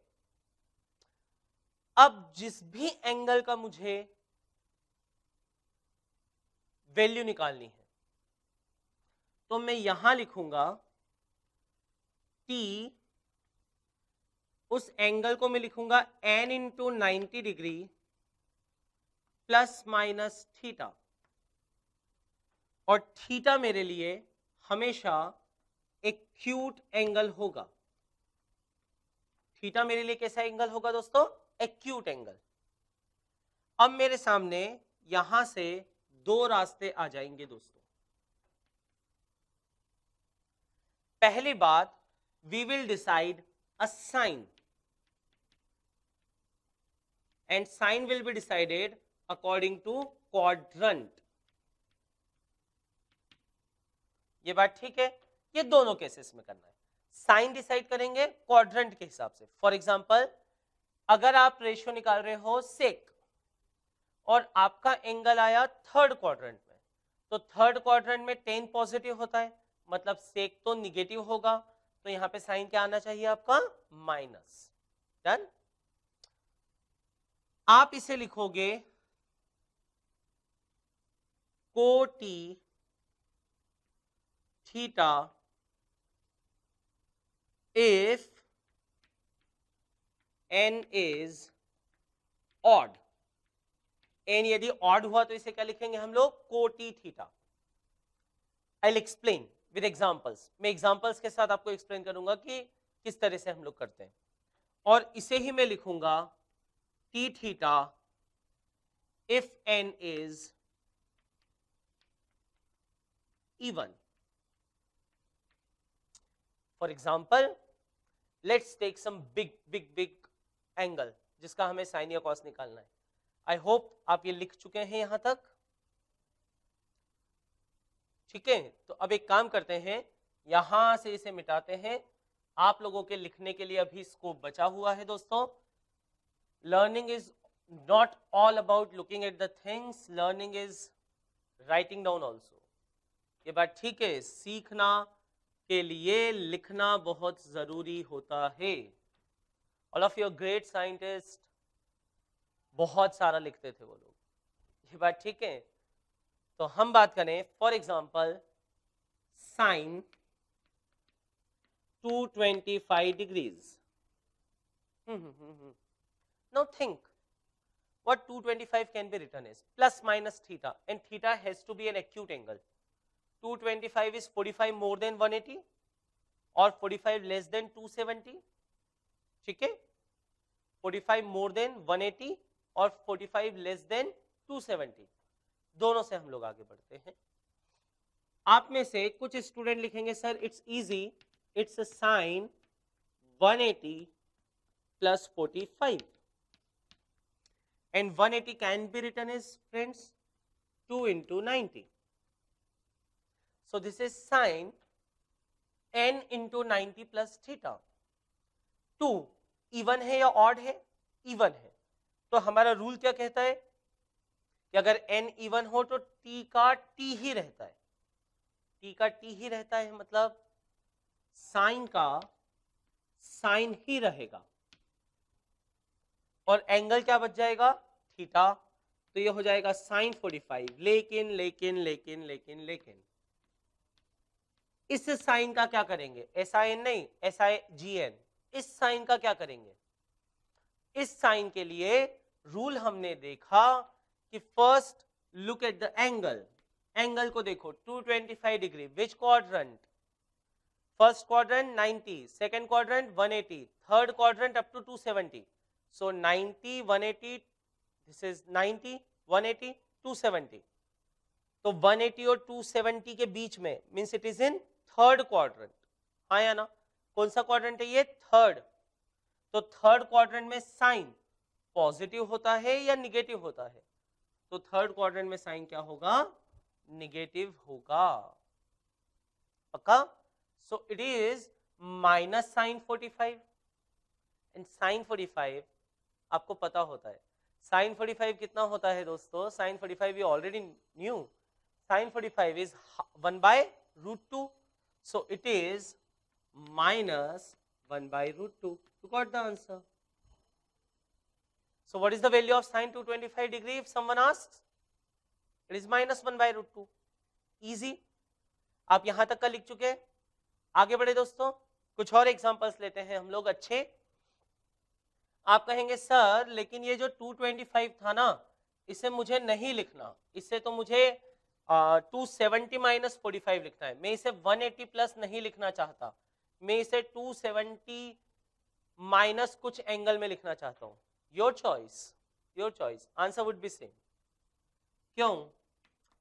अब जिस भी एंगल का मुझे वैल्यू निकालनी है तो मैं यहां लिखूंगा T, उस एंगल को मैं लिखूंगा n into 90 degree plus minus theta, और थीटा मेरे लिए हमेशा एक्यूट एंगल होगा। थीटा मेरे लिए कैसा एंगल होगा दोस्तों, एक्यूट एंगल। अब मेरे सामने यहां से दो रास्ते आ जाएंगे दोस्तों। पहली बात, we will decide a sign, and sign will be decided according to quadrant। ये बात ठीक है, ये दोनों केसेस में करना है। साइन डिसाइड करेंगे क्वाड्रेंट के हिसाब से। फॉर एग्जांपल अगर आप रेशियो निकाल रहे हो सेक और आपका एंगल आया थर्ड क्वाड्रेंट में, तो थर्ड क्वाड्रेंट में 10 पॉजिटिव होता है, मतलब सेक तो निगेटिव होगा, तो यहां पे साइन क्या आना चाहिए आपका, माइनस। डन। आप इसे लिखोगे कोटि theta if n is odd, n यदि ऑड हुआ तो इसे क्या लिखेंगे हम लोग, कोटि theta. I will explain with examples, मैं एग्जांपल्स के साथ आपको एक्सप्लेन करूंगा कि किस तरह से हम लोग करते हैं। और इसे ही मैं लिखूंगा T theta if n is even। For example let's take some big big big angle जिसका हमें साइन या कॉस निकालना है। आई होप आप ये लिख चुके हैं यहां तक, ठीक है। तो अब एक काम करते हैं, यहां से इसे मिटाते हैं। आप लोगों के लिखने के लिए अभी स्कोप बचा हुआ है दोस्तों। Learning is not all about looking at the things, learning is writing down also. ये बात ठीक है, सीखना के लिए लिखना बहुत जरूरी होता है। All of your great scientist बहुत सारा लिखते थे वो लोग, ये बात ठीक है। तो हम बात करें for example sine 225 degrees. Now think what 225 can be written as, plus minus theta, and theta has to be an acute angle। 225 is 45 more than 180 or 45 less than 270, ठीक है। 45 more than 180 और 45 less than 270, दोनों से हम लोग आगे बढ़ते हैं। आप में से कुछ स्टूडेंट लिखेंगे sir it's easy, it's sine 180 plus 45, and 180 can be written as friends 2 into 90। So this is sine n into 90 plus theta। 2 even है या ऑड है, इवन है, तो हमारा रूल क्या कहता है कि अगर n इवन हो तो t का t ही रहता है, t का t ही रहता है, मतलब साइन का साइन ही रहेगा और एंगल क्या बच जाएगा, थीटा। तो ये हो जाएगा साइन 45। लेकिन लेकिन लेकिन लेकिन लेकिन इस साइन का क्या करेंगे, SIN नहीं, SIGN, इस साइन का क्या करेंगे, इस साइन के लिए रूल हमने देखा कि first look at the angle, angle को देखो 225 degree, which quadrant? First quadrant 90, second quadrant 180, third quadrant up to 270. So 90, 180, this is 90, 180, 270. तो 180 और 270 के बीच में means it is in third quadrant, हाँ या ना? कौन सा क्वाड्रेंट है ये? थर्ड. तो थर्ड क्वाड्रेंट में साइन पॉजिटिव होता है या निगेटिव होता है? तो थर्ड क्वाड्रेंट में साइन क्या होगा? निगेटिव होगा. पक्का? So it is minus sine 45 and sine 45 आपको पता होता है. साइन 45 कितना होता है दोस्तों? Sine 45 you already knew. Sine 45 is 1 by root 2. So it is minus 1 by root 2. You got the answer. So what is the value of sine 225 degree if someone asks? It is minus 1 by root 2. Easy. आप यहां तक का लिख चुके हैं. आगे बढ़े दोस्तों, कुछ और एग्जांपल्स लेते हैं हम लोग अच्छे. आप कहेंगे सर लेकिन ये जो 225 था ना, इसे मुझे नहीं लिखना, इससे तो मुझे 270 माइनस 45 लिखना है. मैं इसे 180 प्लस नहीं लिखना चाहता, मैं इसे 270 माइनस कुछ एंगल में लिखना चाहता हूं. Your choice, your choice. Answer would be same. क्यों?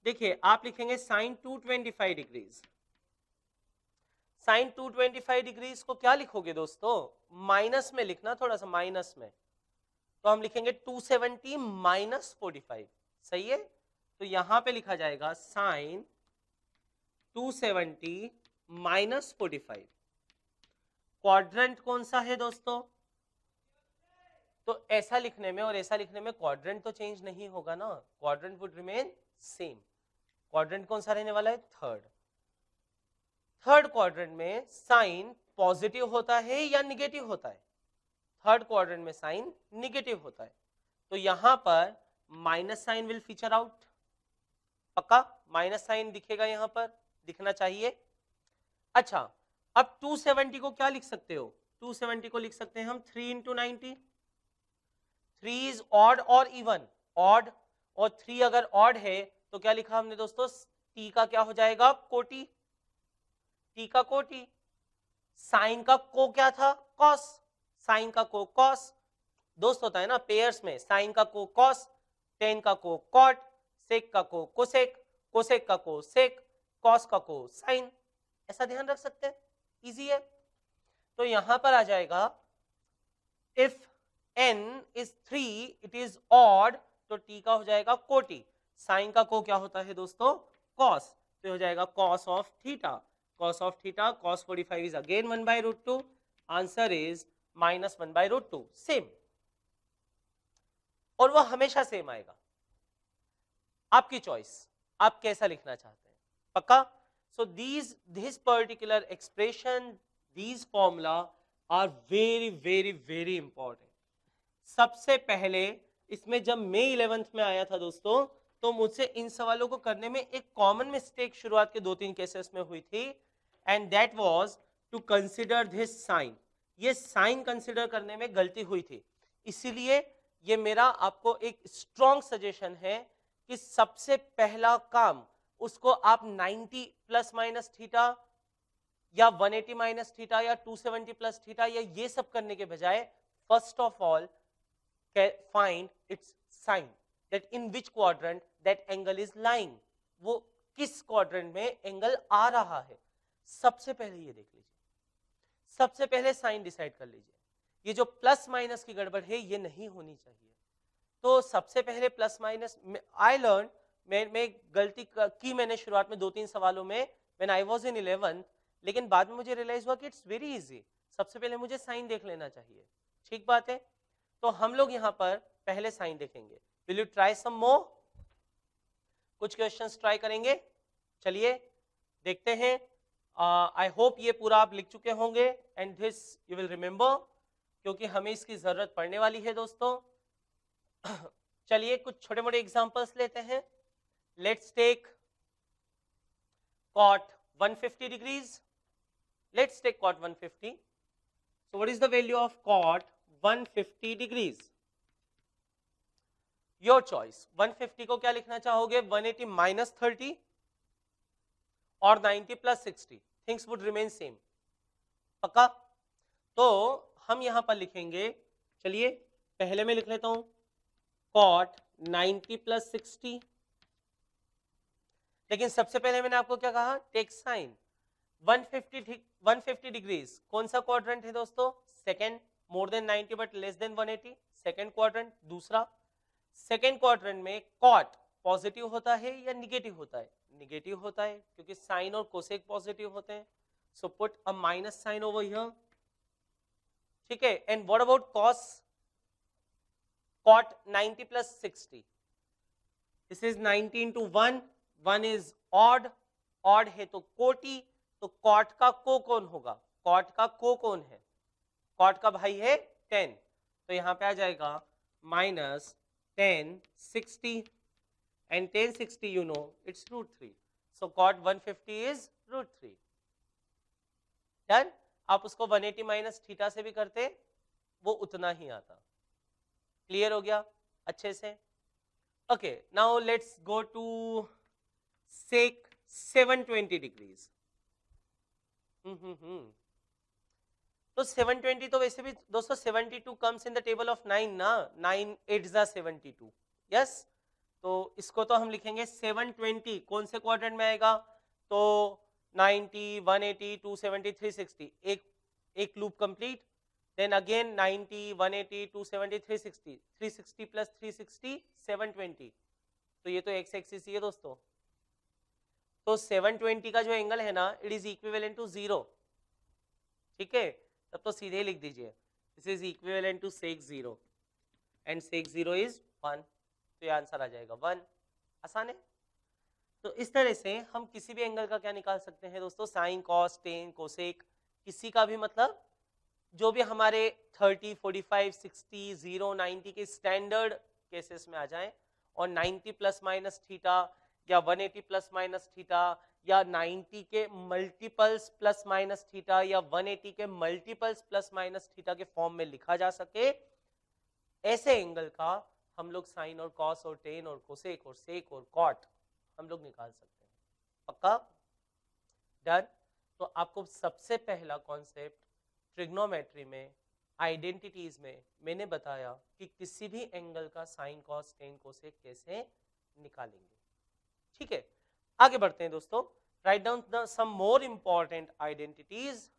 देखिए आप लिखेंगे साइन 225 डिग्रीज. साइन 225 डिग्रीज को क्या लिखोगे दोस्तों? माइनस में लिखना, थोड़ा सा माइनस में. तो हम लिखेंगे 270 माइनस 45. सही है? तो यहां पे लिखा जाएगा साइन 270 माइनस 45. क्वाड्रेंट कौन सा है दोस्तों? तो ऐसा लिखने में और ऐसा लिखने में क्वाड्रेंट तो चेंज नहीं होगा ना, quadrant would remain same. Quadrant कौन सा रहने वाला है? थर्ड. थर्ड क्वाड्रेंट में साइन पॉजिटिव होता है या निगेटिव होता है? थर्ड क्वाड्रेंट में साइन निगेटिव होता है. तो यहां पर minus sign will feature out. पक्का माइनस साइन दिखेगा, यहां पर दिखना चाहिए. अच्छा, अब 270 को क्या लिख सकते हो? 270 को लिख सकते हैं हम 3 इंटू 90. 3 इज ऑड और इवन? ऑड. और 3 अगर ऑड है तो क्या लिखा हमने दोस्तों? टी का क्या हो जाएगा? कोटी. टी का कोटी. साइन का को क्या था? कॉस. साइन का को कॉस. दोस्त होता है ना पेयर्स में, साइन का को कॉस, टेन का को कॉट, सेक का को कोसेक, कोसेक का को सेक, कॉस का को साइन. ऐसा ध्यान रख सकते हैं, इजी है. तो यहां पर आ जाएगा if n is 3 it is odd, तो t का हो जाएगा कोटी. साइन का को क्या होता है दोस्तों? कॉस. तो हो जाएगा cos of theta. cos of theta, cos 45 is again 1 by root 2. Answer is minus 1 by root 2. Same. और वो हमेशा सेम आएगा. आपकी चॉइस, आप कैसा लिखना चाहते हैं. पक्का? So this particular expression, these formula are very very very important. सबसे पहले इसमें जब मैं 11th में आया था दोस्तों, तो मुझसे इन सवालों को करने में एक कॉमन मिस्टेक शुरुआत के 2-3 केसेस में हुई थी, and that was to consider this sign. ये साइन कंसीडर करने में गलती हुई थी. इसीलिए ये मेरा आपको एक स्ट्रॉन्ग सजेशन है कि सबसे पहला काम उसको आप 90 प्लस माइनस थीटा या 180 माइनस थीटा या 270 प्लस थीटा या ये सब करने के बजाय first of all find its sign, that in which quadrant that angle is lying. वो किस क्वाड्रेंट में एंगल आ रहा है, सबसे पहले ये देख लीजिए. सबसे पहले साइन डिसाइड कर लीजिए. ये जो प्लस माइनस की गड़बड़ है ये नहीं होनी चाहिए. तो सबसे पहले प्लस माइनस आई लर्न, मैं गलती की मैंने शुरुआत में 2-3 सवालों में when I was in 11th, लेकिन बाद में मुझे रियलाइज हुआ कि इट्स वेरी इजी. सबसे पहले मुझे साइन देख लेना चाहिए. ठीक बात है. तो हम लोग यहाँ पर पहले साइन देखेंगे. Will you try some more? कुछ क्वेश्चंस ट्राई करेंगे. चलिए देखते हैं. आई होप ये पूरा आप लिख चुके होंगे and this you will remember, क्योंकि हमें इसकी जरूरत पड़ने वाली है दोस्तों. चलिए कुछ छोटे मोटे एग्जांपल्स लेते हैं. Let's take cot 150 degrees. Let's take cot 150. So what is the value of cot 150 degrees? Your choice. 150 को क्या लिखना चाहोगे, 180 माइनस 30 और 90 plus 60, things would remain same, पक्का? तो हम यहां पर लिखेंगे, चलिए पहले मैं लिख लेता हूं cot 90 प्लस 60, लेकिन सबसे पहले मैंने आपको क्या कहा, टेक साइन 150 डिग्रीज, कौन सा क्वाड्रेंट है दोस्तों, second, more than 90 but less than 180, second quadrant. दूसरा, सेकेंड क्वाड्रेंट में कॉट पॉजिटिव होता है या निगेटिव होता है, निगेटिव होता है क्योंकि साइन और कोसेक पॉजिटिव होते हैं, so put a minus sign over here, ठीक है। And what about cos, cot 90 plus 60, this is 90 into 1, 1 is odd, odd है तो कोटि, तो कॉट का को कौन होगा, कॉट का को कौन है, कॉट का भाई है 10, तो यहां पे आ जाएगा minus 10 60, and 10 60 you know it's root 3, so cot 150 is root 3, done. आप उसको 180 माइनस थीटा से भी करते वो उतना ही आता, क्लियर हो गया अच्छे से। Okay, now let's go to sec 720 degrees. तो 720 तो वैसे भी दोस्तों 72 comes in the table of 9 ना, 9 8 जा 72, यस। तो इसको तो हम लिखेंगे 720, कौन से क्वाड्रेंट में आएगा, तो 90 180 270 360, एक loop complete, then again 90 180 270 360, 360 plus 360 720, तो ये तो एक्स एक्सिस ही है दोस्तों, तो 720 का जो एंगल है ना, इट इज इक्विवेलेंट टू 0, ठीक है, तब तो सीधे ही लिख दीजिए this is equivalent to sec 0 and sec 0 is 1, तो ये आंसर आ जाएगा 1, आसान है। तो इस तरह से हम किसी भी एंगल का क्या निकाल सकते हैं दोस्तों, साइन कॉस टेन कोसेक, किसी का भी, मतलब जो भी हमारे 30 45 60 0 90 के स्टैंडर्ड केसेस में आ जाए, और 90 प्लस माइनस थीटा या 180 प्लस माइनस थीटा या 90 के मल्टीपल्स प्लस माइनस थीटा या 180 के मल्टीपल्स प्लस माइनस थीटा के फॉर्म में लिखा जा सके, ऐसे एंगल का हम लोग साइन और कॉस और टेन और कोसेक और सेक और कॉट हम लोग निकाल सकते हैं, पक्का, डन। तो आपको सबसे पहला कॉन्सेप्ट ट्रिग्नोमेट्री में आइडेंटिटीज में मैंने बताया कि किसी भी एंगल का साइन कॉस टेन कोसेक कैसे निकालेंगे, ठीक है। आगे बढ़ते हैं दोस्तों, write down some more important identities,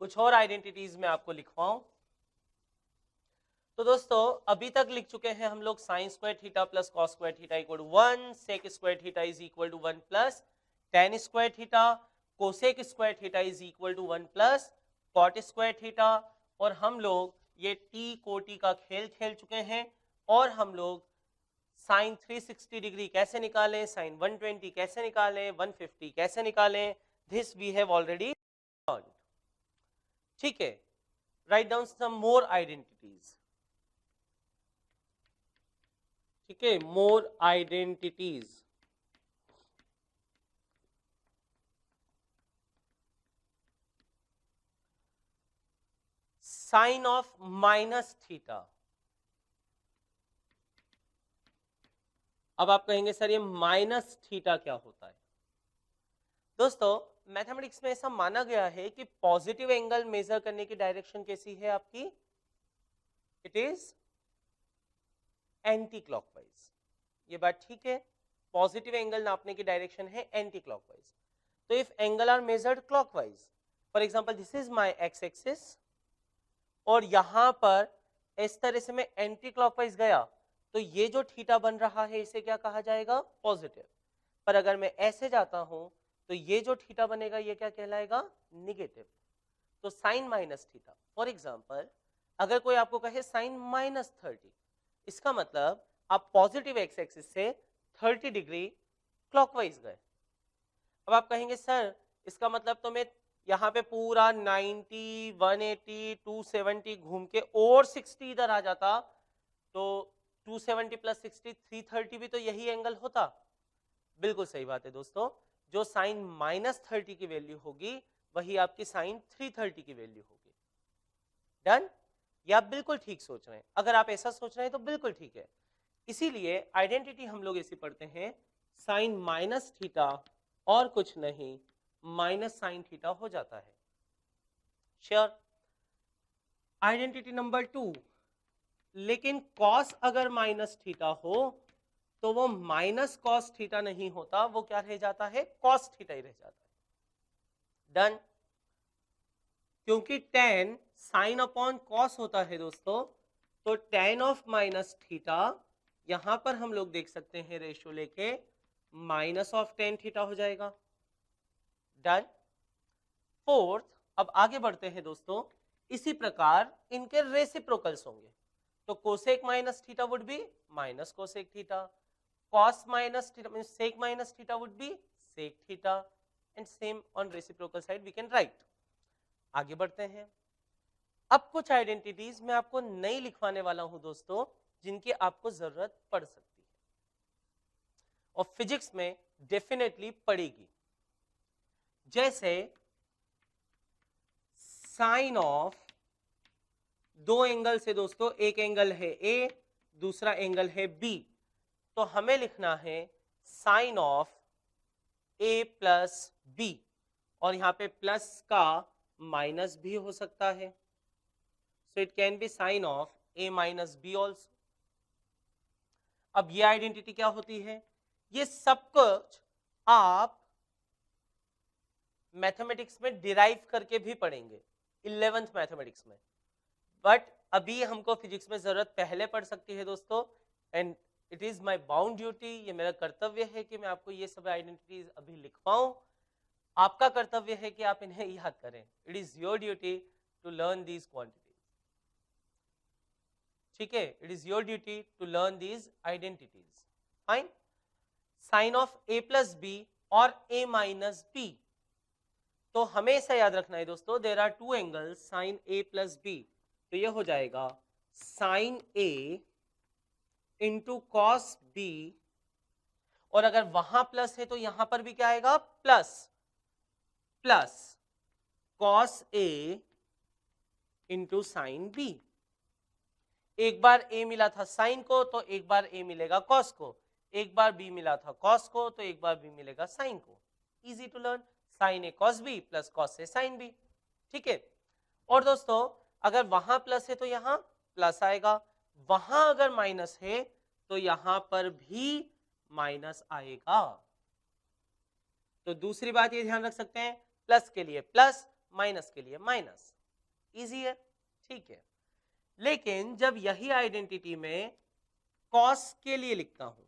कुछ और आइडेंटिटीज में आपको लिखवाऊं। तो दोस्तों अभी तक लिख चुके हैं हम लोग sine square theta plus cos square theta equal to 1, sec square theta is equal to 1 plus tan square theta, cosec square theta is equal to 1 plus cot square theta, और हम लोग ये टी कोटी का खेल खेल चुके हैं, और हम लोग साइन 360 डिग्री कैसे निकालें, साइन 120 कैसे निकालें, 150 कैसे निकालें, this we have already learned, ठीक है। Write down some more identities, ठीक है, more identities. Sine of minus theta, अब आप कहेंगे सर ये माइनस थीटा क्या होता है, दोस्तों मैथमेटिक्स में ऐसा माना गया है कि पॉजिटिव एंगल मेजर करने की डायरेक्शन कैसी है आपकी, इट इज एंटी क्लॉकवाइज, ये बात ठीक है, पॉजिटिव एंगल नापने की डायरेक्शन है एंटी क्लॉकवाइज। तो if angle are measured clockwise, for example this is my x axis, और यहां पर इस तरह से मैं एंटी क्लॉकवाइज गया, तो ये जो थीटा बन रहा है इसे क्या कहा जाएगा, पॉजिटिव। पर अगर मैं ऐसे जाता हूं तो ये जो थीटा बनेगा ये क्या कहलाएगा, निगेटिव। तो sine minus theta, for example अगर कोई आपको कहे साइन माइनस 30, इसका मतलब आप पॉजिटिव एक्स एक्सिस से 30 डिग्री क्लॉकवाइज गए। अब आप कहेंगे सर इसका मतलब तो मैं यहाँ पे पूरा 90 180 270 घूम के और 60 इधर आ जाता, तो 270 प्लस 60 330 भी तो यही एंगल होता। बिल्कुल सही बात है दोस्तों, जो साइन माइनस 30 की वैल्यू होगी वही आपकी साइन 330 की वैल्यू होगी, डन। ये आप बिल्कुल ठीक सोच रहे हैं। अगर आप ऐसा सोच रहे हैं तो बिल्कुल ठीक है। इसीलिए आइडेंटिटी हम लोग ऐसी पढ़ते हैं, साइन माइनस थीटा और कुछ नहीं माइनस साइन थीटा हो जाता है। श्योर। आइडेंटिटी नंबर 2, लेकिन कॉस अगर माइनस थीटा हो तो वो माइनस कॉस थीटा नहीं होता, वो क्या रह जाता है, कॉस थीटा ही रह जाता है। डन। क्योंकि tan साइन अपॉन कॉस होता है दोस्तों, तो tan ऑफ माइनस थीटा यहां पर हम लोग देख सकते हैं रेशियो लेके माइनस ऑफ tan थीटा हो जाएगा। डन। फोर्थ, अब आगे बढ़ते हैं दोस्तों, इसी प्रकार इनके रेसिप्रोकल्स होंगे, तो cosec minus theta would be minus cosec theta, cos minus theta means sec minus theta would be sec theta, and same on reciprocal side we can write. आगे बढ़ते हैं। अब कुछ आइडेंटिटीज मैं आपको नई लिखवाने वाला हूं दोस्तों, जिनकी आपको जरूरत पड़ सकती है और फिजिक्स में डेफिनेटली पड़ेगी। जैसे साइन ऑफ, दो एंगल से दोस्तों, एक एंगल है ए, दूसरा एंगल है बी, तो हमें लिखना है sine of A plus B, और यहां पे प्लस का माइनस भी हो सकता है, so it can be sine of A minus B also. अब ये आइडेंटिटी क्या होती है, ये सब कुछ आप मैथमेटिक्स में डिराइव करके भी पढ़ेंगे 11th मैथमेटिक्स में, बट अभी हमको फिजिक्स में जरूरत पहले पड़ सकती है दोस्तों, and it is my bound duty, ये मेरा कर्तव्य है कि मैं आपको ये सब आइडेंटिटीज अभी लिखवाऊं। आपका कर्तव्य है कि आप इन्हें याद करें। It is your duty to learn these quantities, ठीक है, it is your duty to learn these identities. Fine. Sine of A plus B और ए माइनस बी, तो हमेशा याद रखना है दोस्तों, there are two angles sine A plus B, तो ये हो जाएगा sine A into cos B, और अगर वहां प्लस है तो यहां पर भी क्या आएगा, प्लस प्लस कॉस ए इंटू साइन बी। एक बार ए मिला था साइन को तो एक बार ए मिलेगा कॉस को, एक बार बी मिला था कॉस को तो एक बार बी मिलेगा साइन को। Easy to learn, sine A cos B plus cos A sine B, ठीक है। और दोस्तों अगर वहां प्लस है तो यहां प्लस आएगा, वहां अगर माइनस है तो यहां पर भी माइनस आएगा। तो दूसरी बात ये ध्यान रख सकते हैं, प्लस के लिए प्लस, माइनस के लिए माइनस। इजी है, ठीक है। लेकिन जब यही आइडेंटिटी में कॉस के लिए लिखता हूं,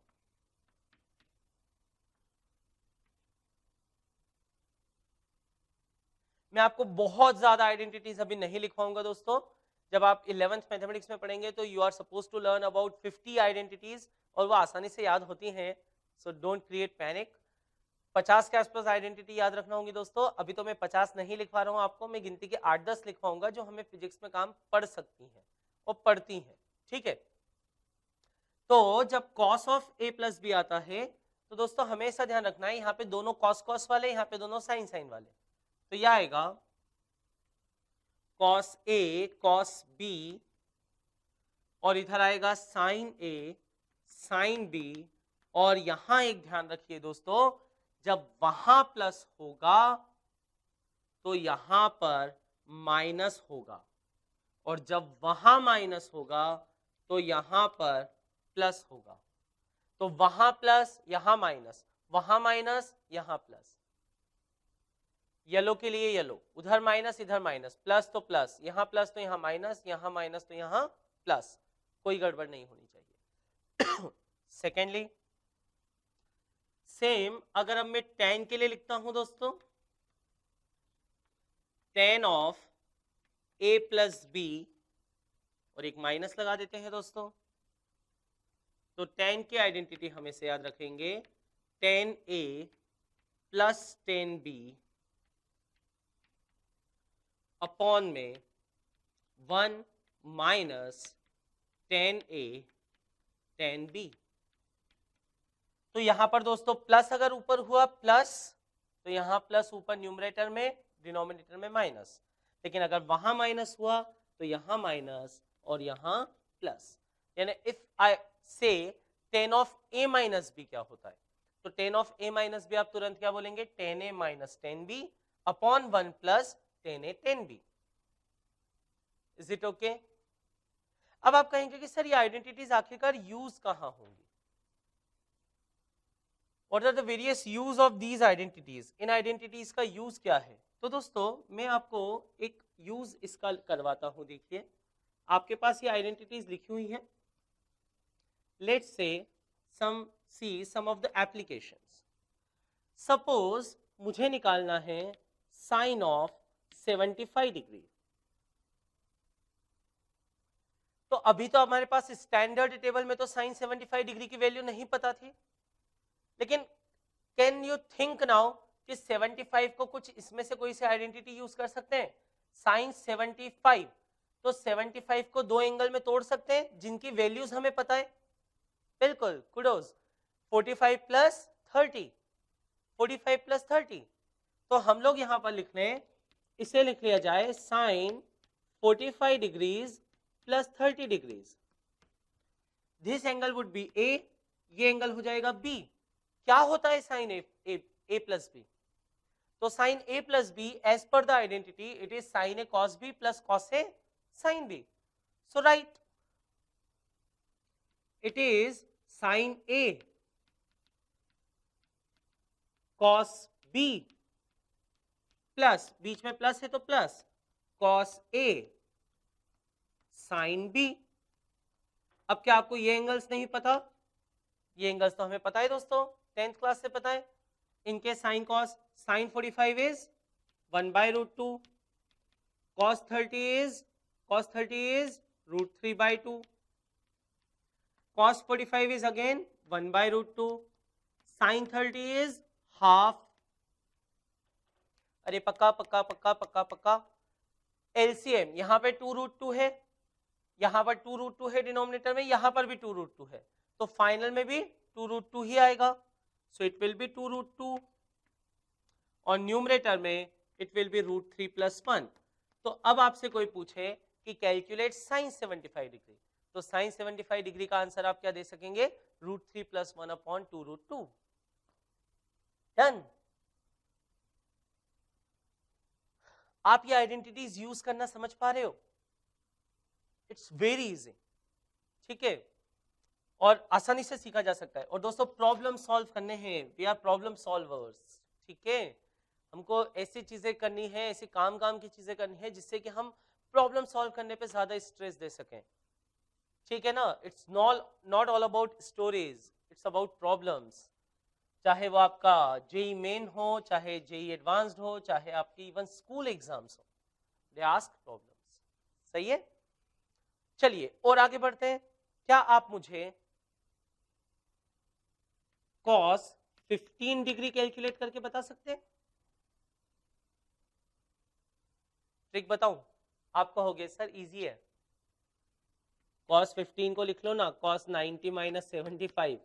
मैं आपको बहुत ज्यादा आइडेंटिटीज अभी नहीं लिखवाऊंगा दोस्तों। जब आप 11th मैथमेटिक्स में पढ़ेंगे तो you are suppose to learn about 50 identities, और वो आसानी से याद होती हैं, सो डोंट क्रिएट पैनिक। 50 के आसपास आइडेंटिटी याद रखना होगी दोस्तों। अभी तो मैं 50 नहीं लिखवा रहा हूं आपको, मैं गिनती के 8-10 लिखवाऊंगा जो हमें फिजिक्स में काम पड़ सकती हैं और पढ़ती हैं, ठीक है। तो जब cos of A plus B आता है तो दोस्तों हमेशा ध्यान रखना है, यहाँ पे दोनों कॉस कॉस वाले, यहाँ पे दोनों साइन साइन वाले, तो यह आएगा कॉस ए कॉस बी, और इधर आएगा साइन ए साइन बी, और यहां एक ध्यान रखिए दोस्तों, जब वहां प्लस होगा तो यहां पर माइनस होगा, और जब वहां माइनस होगा तो यहां पर प्लस होगा। तो वहां प्लस यहां माइनस, वहां माइनस यहां प्लस। येलो के लिए येलो, उधर माइनस इधर माइनस, प्लस तो प्लस, यहां प्लस तो यहां माइनस, यहां माइनस तो यहां प्लस, कोई गड़बड़ नहीं होनी चाहिए। सेकेंडली सेम अगर अब मैं tan के लिए लिखता हूं दोस्तों, tan of a plus B, और एक माइनस लगा देते हैं दोस्तों, तो tan की आइडेंटिटी हमेशा याद रखेंगे, tan a plus tan b upon में 1 minus tan a tan b। तो यहां पर दोस्तों प्लस अगर ऊपर हुआ प्लस, तो यहां प्लस ऊपर न्यूमरेटर में, डिनोमिनेटर में माइनस, लेकिन अगर वहां माइनस हुआ तो यहाँ माइनस और यहाँ प्लस, यानी if I say tan of a minus B क्या होता है, तो tan of a minus B आप तुरंत क्या बोलेंगे, tan a minus tan b upon 1 plus tan a tan b। Is it okay? अब आप कहेंगे कि सर ये आइडेंटिटीज आखिरकार यूज कहां होंगी, what are the various use of these identities, इन आइडेंटिटीज का यूज क्या है? तो दोस्तों मैं आपको एक यूज इसका करवाता हूं। देखिए आपके पास ये आइडेंटिटीज लिखी हुई हैं, let's see some of the applications. Suppose मुझे निकालना है साइन ऑफ 75 डिग्री, तो अभी तो हमारे पास स्टैंडर्ड टेबल में तो साइन 75 डिग्री की वैल्यू नहीं पता थी, लेकिन कैन यू थिंक नाउ कि 75 को कुछ इसमें से कोई सी आइडेंटिटी यूज कर सकते हैं? साइन 75, तो 75 को दो एंगल में तोड़ सकते हैं जिनकी वैल्यूज हमें पता है। बिल्कुल, कुडोज। 45 प्लस 30, 45 प्लस 30, तो हम लोग यहां पर लिख लें, इसे लिख लिया जाए sine 45 degrees plus 30 degrees. This angle would be A, ये एंगल हो जाएगा बी। क्या होता है साइन ए प्लस बी? तो sine A plus B as per the identity it is sine A cos B plus cos A sine B. So right, it is sine A cos B plus, बीच में plus है तो plus, cos A sine B. अब क्या आपको ये angles नहीं पता? ये एंगल्स तो हमें पता है दोस्तों, 10th क्लास से पता है। इनके sine cos, sine 45 is 1/√2, cos 30 is √3/2, cos 45 is again 1/√2, sin 30 is half। अरे पक्का पक्का पक्का पक्का पक्का। एलसीएम यहाँ पे 2√2 है, यहाँ पर 2√2 है डिनोमिनेटर में, यहाँ पर भी 2√2 है, तो फाइनल में भी 2√2 ही आएगा। सो इट विल बी 2√2 और न्यूमरेटर में इट विल बी √3 + 1। तो अब आपसे कोई पूछे कि कैलकुलेट साइन 75 डिग्री, तो साइन 75 डिग्री का आंसर आप क्या दे सकेंगे? √3 + 1 अपॉन 2√2। डन। आप ये आइडेंटिटीज यूज करना समझ पा रहे हो? इट्स वेरी इजी, ठीक है, और आसानी से सीखा जा सकता है। और दोस्तों प्रॉब्लम सॉल्व करने हैं, वी आर प्रॉब्लम सॉल्वर्स, ठीक है। हमको ऐसी चीजें करनी है, ऐसी काम की चीजें करनी है जिससे कि हम प्रॉब्लम सॉल्व करने पे ज्यादा स्ट्रेस दे सकें, ठीक है ना। It's not all about stories, it's about problems. चाहे वो आपका जेई मेन हो, चाहे जेई एडवांस्ड हो, चाहे आपकी इवन स्कूल एग्जाम्स हो, दे आस्क प्रॉब्लम्स। सही है, चलिए और आगे बढ़ते हैं। क्या आप मुझे cos 15 डिग्री कैलकुलेट करके बता सकते हैं? ट्रिक बताऊं? आप कहोगे सर इजी है, cos 15 को लिख लो ना, cos 90 - 75,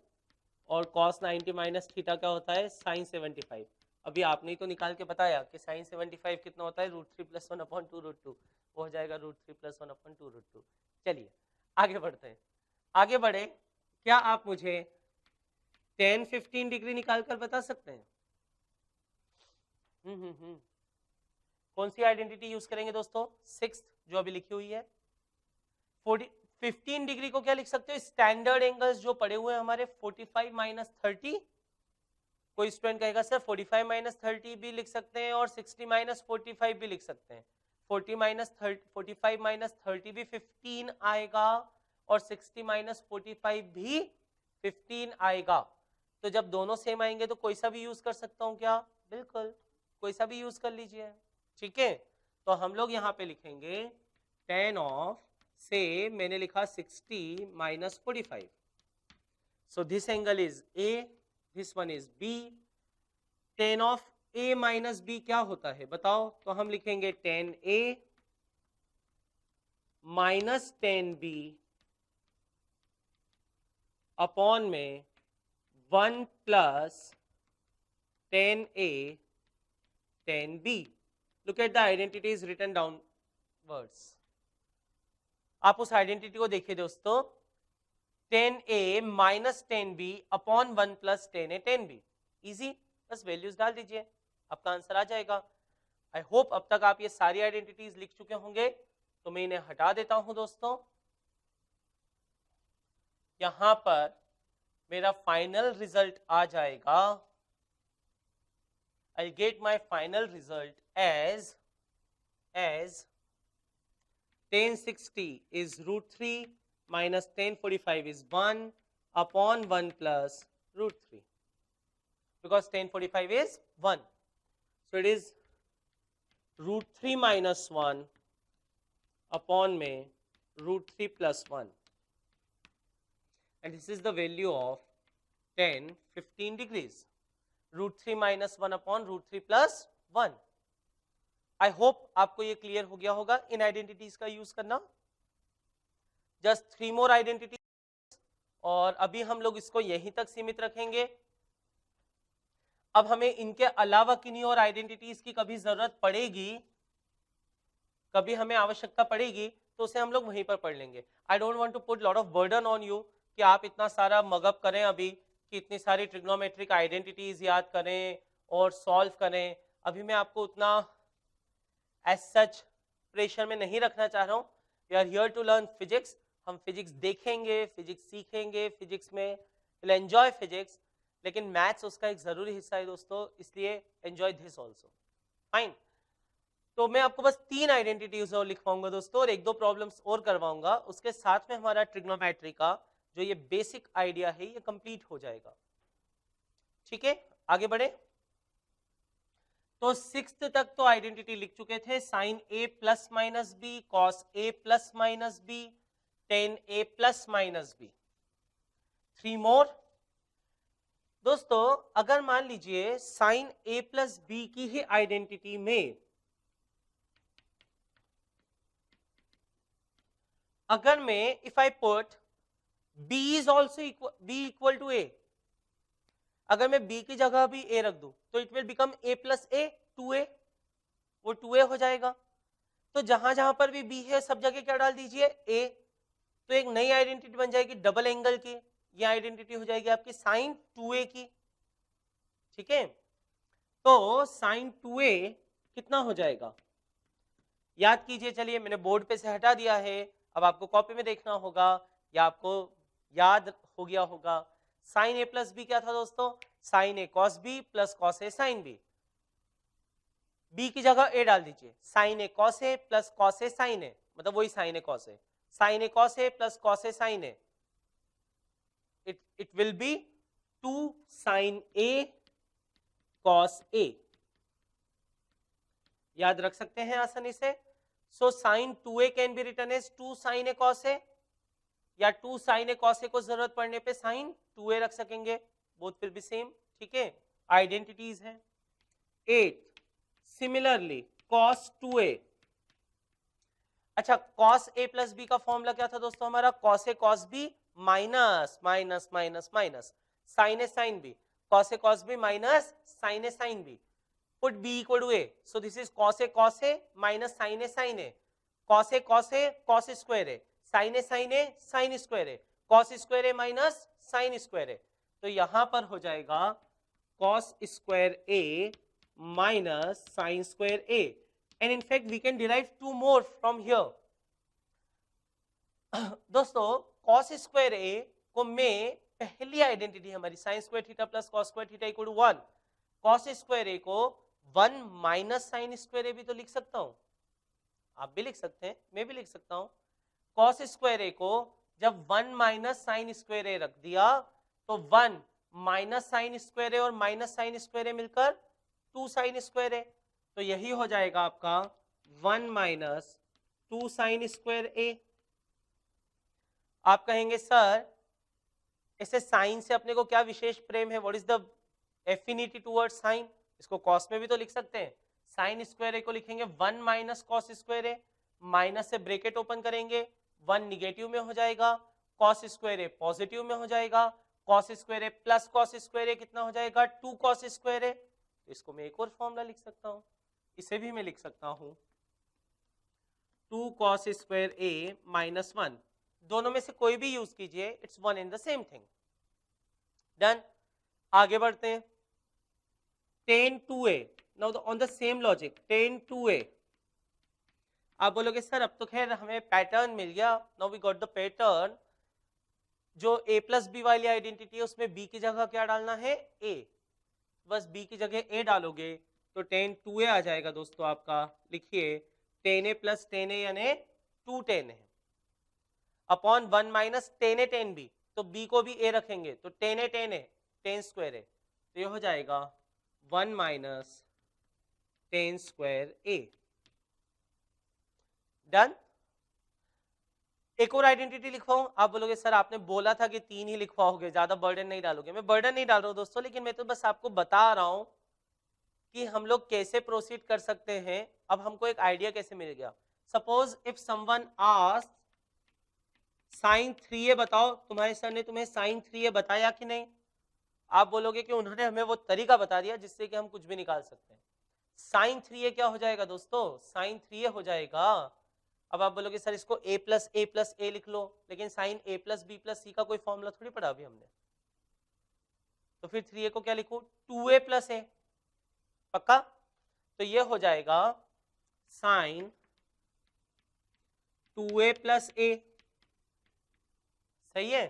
और cos 90 - थीटा क्या होता है? sin 75। अभी आपने ही तो निकाल के बताया कि sin 75 कितना होता है? √3 + 1 अपॉन 2√2, वो हो जाएगा √3 + 1 अपॉन 2√2। चलिए आगे बढ़ते हैं। आगे बढ़े, क्या आप मुझे tan 15 डिग्री निकाल कर बता सकते हैं? कौन सी आइडेंटिटी यूज करेंगे दोस्तों? 6th जो अभी लिखी हुई है। 15 डिग्री को क्या लिख सकते हो? स्टैंडर्ड एंगल्स जो पड़े हुए हैं हमारे, 45 - 30। कोई स्टूडेंट कहेगा सर 45 - 30 भी लिख सकते हैं और 60 - 45 भी लिख सकते हैं। 45 - 30 भी 15 आएगा और 60 - 45 भी 15 आएगा। तो जब दोनों सेम आएंगे तो कोई सा भी यूज कर सकता हूं क्या? बिल्कुल, कोई सा भी यूज कर लीजिए, ठीक है। तो हम लोग यहाँ पे लिखेंगे tan ऑफ, से मैंने लिखा 60 - 45, so this angle is A, this one is B। tan of A - B क्या होता है बताओ? तो हम लिखेंगे tan A - tan B upon में 1 + tan A tan B। Look at the identities written downwards. आप उस आइडेंटिटी को देखिए दोस्तों, 10a minus 10b upon 1 plus 10a 10b। Easy, बस वैल्यूज डाल दीजिए, आपका आंसर आ जाएगा। आई होप अब तक आप ये सारी आइडेंटिटीज लिख चुके होंगे, तो मैं इन्हें हटा देता हूं दोस्तों। यहां पर मेरा फाइनल रिजल्ट आ जाएगा, I'll get my final result as 1060 is root 3 minus 1045 is 1 upon 1 plus root 3, because 1045 is 1. So it is root 3 minus 1 upon में root 3 plus 1, and this is the value of 10 15 degrees. Root 3 minus 1 upon root 3 plus 1। I hope आपको ये clear हो गया होगा इन identities का use करना। Just 3 more identity, और अभी हम लोग इसको यहीं तक सीमित रखेंगे। अब हमें इनके अलावा किन्हीं और आइडेंटिटीज की कभी जरूरत पड़ेगी, कभी हमें आवश्यकता पड़ेगी, तो उसे हम लोग वहीं पर पढ़ लेंगे। I don't want to put lot of burden on you कि आप इतना सारा मगअप करें अभी, कि इतनी सारी ट्रिग्नोमेट्रिक आइडेंटिटीज याद करें और सॉल्व करें। अभी मैं आपको उतना एज सच प्रेशर में नहीं रखना चाह रहा हूँ। We are here to learn physics, हम फिजिक्स देखेंगे, फिजिक्स सीखेंगे, फिजिक्स में विल एंजॉय फिजिक्स, लेकिन मैथ्स उसका एक जरूरी हिस्सा है दोस्तों, इसलिए एंजॉय दिस ऑल्सो। फाइन, तो मैं आपको बस 3 आइडेंटिटीज और लिखवाऊंगा दोस्तों, और 1-2 प्रॉब्लम्स और करवाऊंगा। उसके साथ में हमारा ट्रिग्नोमेट्री का जो ये बेसिक आइडिया है ये कंप्लीट हो जाएगा। ठीक है, आगे बढ़े। तो 6th तक तो आइडेंटिटी लिख चुके थे, sign A plus minus B, cos A plus minus B, ten A plus minus B. 3 मोर दोस्तों। अगर मान लीजिए साइन ए प्लस बी की ही आइडेंटिटी में अगर मैं if I put b is also equal to a, अगर मैं b की जगह भी a रख दूं तो it will become a plus a 2a, वो 2a हो जाएगा। तो जहां जहां पर भी b है सब जगह क्या डाल दीजिए a, तो एक नई आइडेंटिटी बन जाएगी डबल एंगल की। ये आइडेंटिटी हो जाएगी आपकी साइन 2a की। ठीक है, तो साइन 2a कितना हो जाएगा याद कीजिए। चलिए मैंने बोर्ड पे से हटा दिया है, अब आपको कॉपी में देखना होगा या आपको याद हो गया होगा। साइन ए प्लस बी क्या था दोस्तों, sine A cos B plus cos A sine B. B की जगह ए डाल दीजिए, sine A cos A plus cos A sine A, मतलब वही sine A cos A, sine A cos A plus cos A sine A. It will be 2 sine A cos A, याद रख सकते हैं आसानी से। So sine 2a can be written as 2 sine A cos A, या 2 sine A cos ए को जरूरत पड़ने पे साइन 2a रख सकेंगे, बोथ विल बी सेम। ठीक है, आइडेंटिटीज हैं। 8 सिमिलरली कॉस 2a। अच्छा, कॉस a प्लस बी का फॉर्मूला क्या था दोस्तों हमारा, cos A cos B minus minus minus minus sine A sine B, cos A cos B minus sine A sine B. put b equal to a, so this is cos a minus sin a sin a, cos a cos square a, sin a sin square a, cos square a minus sin square a। तो यहां पर हो जाएगा cos square a minus sin square a, and in fact we can derive 2 more from here। दोस्तों cos square a को मैं पहली identity हमारी sin square theta plus cos square theta equal to 1, cos square a को 1 minus sine square ए भी तो लिख सकता हूं, आप भी लिख सकते हैं, मैं भी लिख सकता हूं। कॉस स्क्वायर ए को जब 1 माइनस साइन स्क्वायर ए रख दिया तो 1 माइनस साइन स्क्वायर ए और माइनस साइन स्क्वायर ए मिलकर 2 साइन स्क्वायर ए, तो यही हो जाएगा आपका 1 माइनस 2 साइन स्क्वायर ए। आप कहेंगे सर ऐसे साइन से अपने को क्या विशेष प्रेम है, what is the affinity towards sine, इसको कॉस में भी तो लिख सकते हैं। साइन स्क्वायर ए को लिखेंगे 1 माइनस कॉस स्क्वायर ए, माइनस से ब्रैकेट ओपन करेंगे, 1 निगेटिव में हो जाएगा, कॉस स्क्वायर ए पॉजिटिव में हो जाएगा, कॉस स्क्वायर ए प्लस कॉस स्क्वायर ए कितना हो जाएगा 2 कॉस स्क्वायर ए। तो इसको मैं एक और फॉर्मूला लिख सकता हूं, इसे भी मैं लिख सकता हूं 2 cos स्क्वायर a माइनस 1, दोनों में से कोई भी यूज कीजिए, it's one in the same thing. Done. आगे बढ़ते हैं। tan 2a, now on the same logic, tan 2a, आप बोलोगे सर अब तो खैर हमें पैटर्न मिल गया, now we got the pattern. जो a प्लस बी वाली आइडेंटिटी है उसमें b की जगह क्या डालना है, a, बस b की जगह a डालोगे तो tan 2a आ जाएगा दोस्तों आपका। लिखिए tan a plus tan a यानी 2 tan a upon 1 minus tan a tan b, तो b को भी a रखेंगे तो tan a tan square a, तो ये हो जाएगा 1 minus tan square a। Done. एक और आइडेंटिटी लिखवाऊं, आप बोलोगे सर आपने बोला था कि 3 ही लिखवाओगे, ज्यादा बर्डन नहीं डालोगे। मैं बर्डन नहीं डाल रहा हूं दोस्तों, लेकिन मैं तो बस आपको बता रहा हूं कि हम लोग कैसे प्रोसीड कर सकते हैं। अब हमको एक आइडिया कैसे मिल गया। Suppose if someone asked sin 3a बताओ, तुम्हारे सर ने तुम्हें sin 3a बताया कि नहीं, आप बोलोगे कि उन्होंने हमें वो तरीका बता दिया जिससे कि हम कुछ भी निकाल सकते हैं। sin 3a क्या हो जाएगा दोस्तों, sin 3a हो जाएगा। अब आप बोलोगे सर इसको a प्लस a लिख लो, लेकिन sin a plus b plus c का कोई फॉर्मूला थोड़ी पढ़ा अभी हमने, तो फिर 3a को क्या लिखूं, 2a प्लस a, पक्का। तो ये हो जाएगा sin 2a प्लस a, सही है।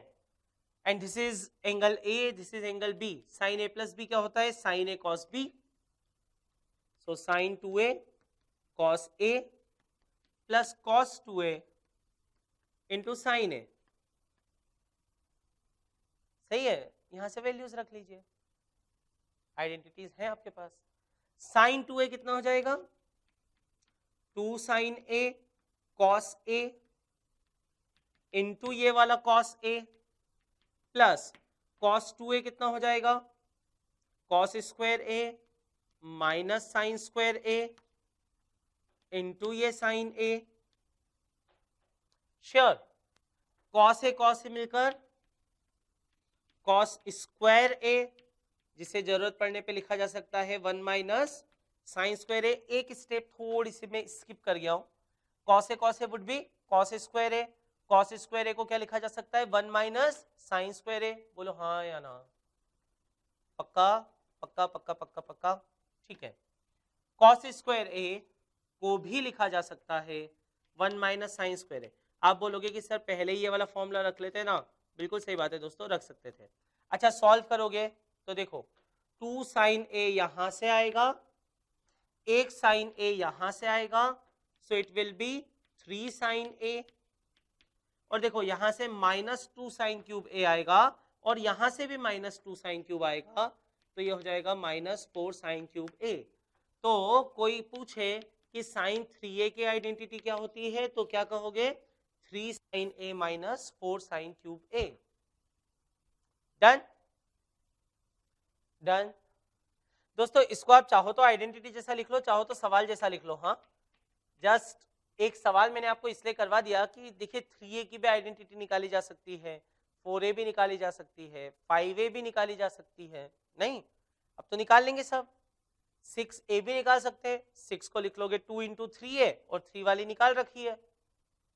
And this is angle a, this is angle b, sin a plus b क्या होता है, sin a cos b, so sin 2a cos a plus cos 2a into sin a, सही है। यहां से values रख लीजिए, आइडेंटिटीज हैं आपके पास। sin 2a कितना हो जाएगा, 2 sin a cos a into ये वाला cos a plus cos 2a कितना हो जाएगा, cos square a minus sign square a into ये sin a। श्योर, cos से मिलकर cos स्क्वायर a, जिसे जरूरत पड़ने पे लिखा जा सकता है 1 माइनस साइन स्क्वायर a। एक स्टेप थोड़ी सी मैं स्किप कर गया हूं, cos a would be cos square a, cos square a को क्या लिखा जा सकता है, 1 माइनस साइन स्क्वायर a। बोलो हाँ या ना, पक्का पक्का पक्का पक्का पक्का, ठीक है। cos स्क्वायर a को भी लिखा जा सकता है 1 माइनस साइन स्क्वायर a। आप बोलोगे कि सर पहले ही ये वाला फॉर्मूला रख लेते ना, बिल्कुल सही बात है दोस्तों, रख सकते थे। अच्छा सॉल्व करोगे तो देखो 2 साइन a यहां से आएगा, 1 साइन a यहां से आएगा, so it will be 3 sine a, और देखो यहां से माइनस 2 साइन क्यूब a आएगा, और यहां से भी माइनस 2 साइन क्यूब आएगा, तो ये हो जाएगा माइनस 4 साइन क्यूब a। तो कोई पूछे कि साइन 3a की आइडेंटिटी क्या होती है, तो क्या कहोगे, 3 sine a minus 4 sine cube a। Done. Done दोस्तों, इसको आप चाहो तो आइडेंटिटी जैसा लिख लो, चाहो तो सवाल जैसा लिख लो। हाँ, जस्ट एक सवाल मैंने आपको इसलिए करवा दिया कि देखिए 3a की भी आइडेंटिटी निकाली जा सकती है, 4a भी निकाली जा सकती है, 5a भी निकाली जा सकती है। नहीं, अब तो निकाल लेंगे सब। 6a भी निकाल सकते हैं, 6 को लिख लोगे 2 इंटू 3a, और 3 वाली निकाल रखी है,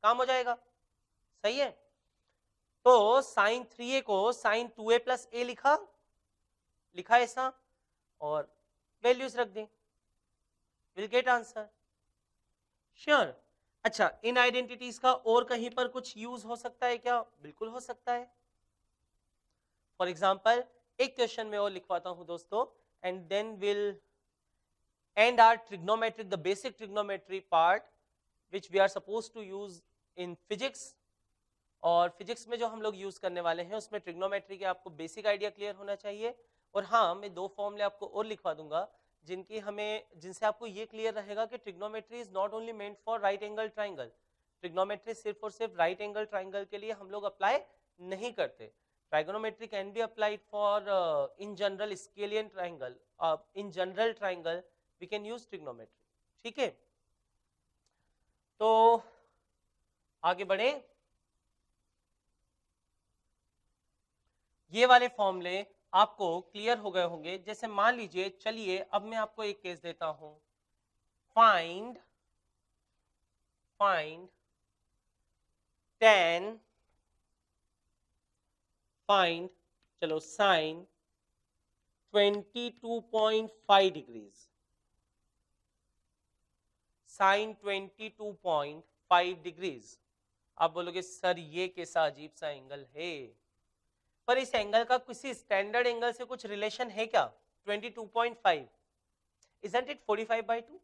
काम हो जाएगा, सही है। तो साइन 3a को साइन 2a प्लस a लिखा ऐसा, और वैल्यूज रख दी, विल गेट आंसर। श्योर। अच्छा, इन आइडेंटिटीज का और कहीं पर कुछ यूज हो सकता है क्या, बिल्कुल हो सकता है। फॉर एग्जाम्पल एक क्वेश्चन में और लिखवाता हूं दोस्तों, and then will and are trigonometric, the basic trigonometry part which we are suppose to use in physics. और फिजिक्स में जो हम लोग यूज करने वाले हैं उसमें ट्रिग्नोमेट्री के आपको बेसिक आइडिया क्लियर होना चाहिए। और हाँ, मैं 2 फॉर्मूले आपको और लिखवा दूंगा जिनसे आपको ये क्लियर रहेगा कि trigonometry is not only meant for right angle triangle. Trigonometry सिर्फ और सिर्फ राइट एंगल ट्राइंगल के लिए हम लोग अप्लाई नहीं करते। Trigonometry can be applied for in general scalene triangle, in general triangle we can use trigonometry, ठीक है। तो आगे बढ़े, ये वाले फॉर्मूले आपको क्लियर हो गए होंगे। जैसे मान लीजिए, चलिए अब मैं आपको एक केस देता हूं, फाइंड tan, फाइंड चलो साइन 22.5 डिग्रीज, साइन 22.5 डिग्रीज। आप बोलोगे सर ये कैसा अजीब सा एंगल है, पर इस एंगल का किसी स्टैंडर्ड एंगल से कुछ रिलेशन है क्या? 22.5 isn't it 45/2?